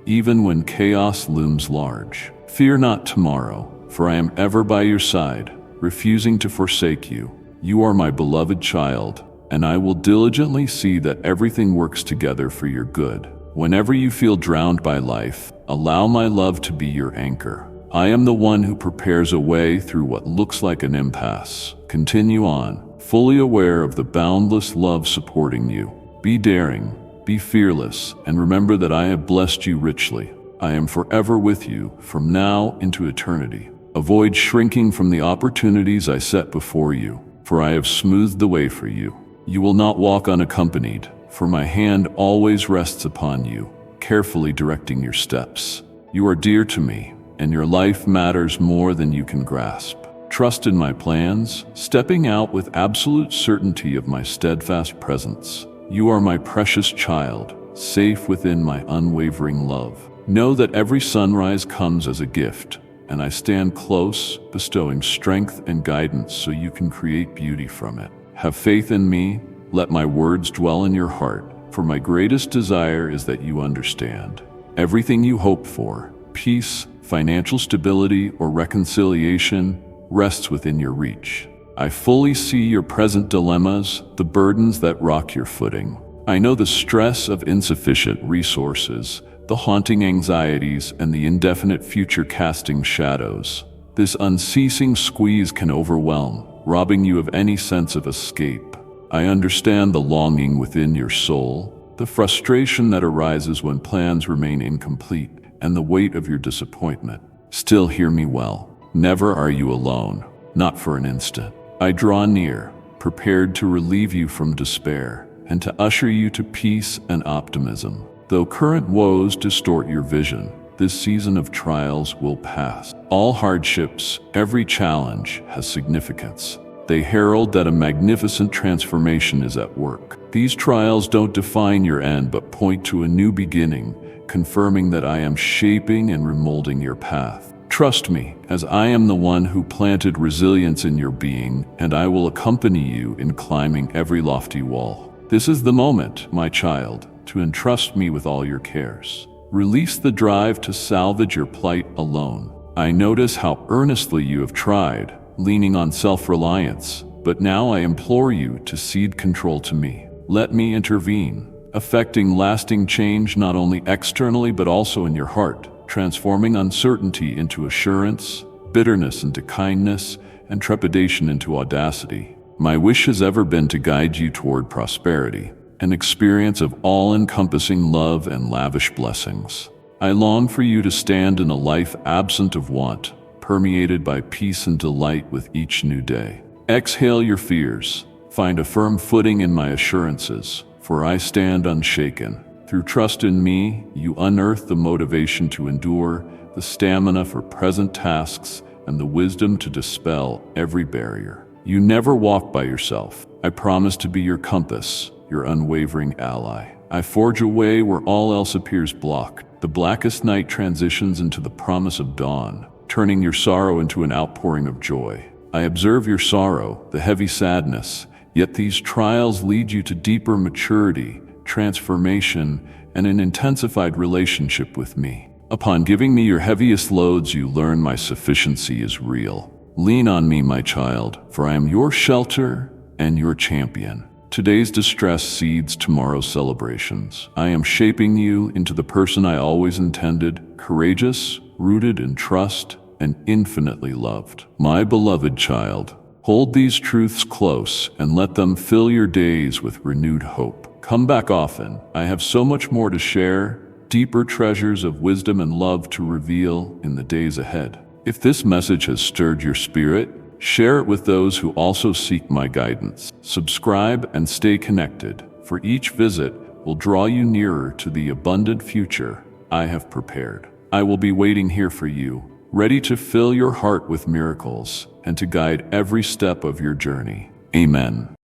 even when chaos looms large. Fear not tomorrow, for I am ever by your side, refusing to forsake you. You are my beloved child, and I will diligently see that everything works together for your good. Whenever you feel drowned by life, allow my love to be your anchor. I am the one who prepares a way through what looks like an impasse. Continue on, fully aware of the boundless love supporting you. Be daring, be fearless, and remember that I have blessed you richly. I am forever with you, from now into eternity. Avoid shrinking from the opportunities I set before you, for I have smoothed the way for you. You will not walk unaccompanied, for my hand always rests upon you, carefully directing your steps. You are dear to me, and your life matters more than you can grasp. Trust in my plans, stepping out with absolute certainty of my steadfast presence. You are my precious child, safe within my unwavering love. Know that every sunrise comes as a gift, and I stand close, bestowing strength and guidance so you can create beauty from it. Have faith in me, let my words dwell in your heart, for my greatest desire is that you understand. Everything you hope for, peace, financial stability, or reconciliation, rests within your reach. I fully see your present dilemmas, the burdens that rock your footing. I know the stress of insufficient resources, the haunting anxieties, and the indefinite future casting shadows. This unceasing squeeze can overwhelm, robbing you of any sense of escape. I understand the longing within your soul, the frustration that arises when plans remain incomplete, and the weight of your disappointment. Still, hear me well. Never are you alone, not for an instant. I draw near, prepared to relieve you from despair, and to usher you to peace and optimism. Though current woes distort your vision, this season of trials will pass. All hardships, every challenge has significance. They herald that a magnificent transformation is at work. These trials don't define your end but point to a new beginning, confirming that I am shaping and remolding your path. Trust me, as I am the one who planted resilience in your being, and I will accompany you in climbing every lofty wall. This is the moment, my child, to entrust me with all your cares. Release the drive to salvage your plight alone. I notice how earnestly you have tried, leaning on self-reliance, but now I implore you to cede control to me. Let me intervene, affecting lasting change not only externally but also in your heart, transforming uncertainty into assurance, bitterness into kindness, and trepidation into audacity. My wish has ever been to guide you toward prosperity, an experience of all-encompassing love and lavish blessings. I long for you to stand in a life absent of want, permeated by peace and delight with each new day. Exhale your fears, find a firm footing in my assurances, for I stand unshaken. Through trust in me, you unearth the motivation to endure, the stamina for present tasks, and the wisdom to dispel every barrier. You never walk by yourself. I promise to be your compass, your unwavering ally. I forge a way where all else appears blocked. The blackest night transitions into the promise of dawn, turning your sorrow into an outpouring of joy. I observe your sorrow, the heavy sadness, yet these trials lead you to deeper maturity, transformation, and an intensified relationship with me. Upon giving me your heaviest loads, you learn my sufficiency is real. Lean on me, my child, for I am your shelter and your champion. Today's distress seeds tomorrow's celebrations. I am shaping you into the person I always intended, courageous, rooted in trust, and infinitely loved. My beloved child, hold these truths close and let them fill your days with renewed hope. Come back often. I have so much more to share, deeper treasures of wisdom and love to reveal in the days ahead. If this message has stirred your spirit, share it with those who also seek my guidance. Subscribe and stay connected, for each visit will draw you nearer to the abundant future I have prepared. I will be waiting here for you, ready to fill your heart with miracles and to guide every step of your journey. Amen.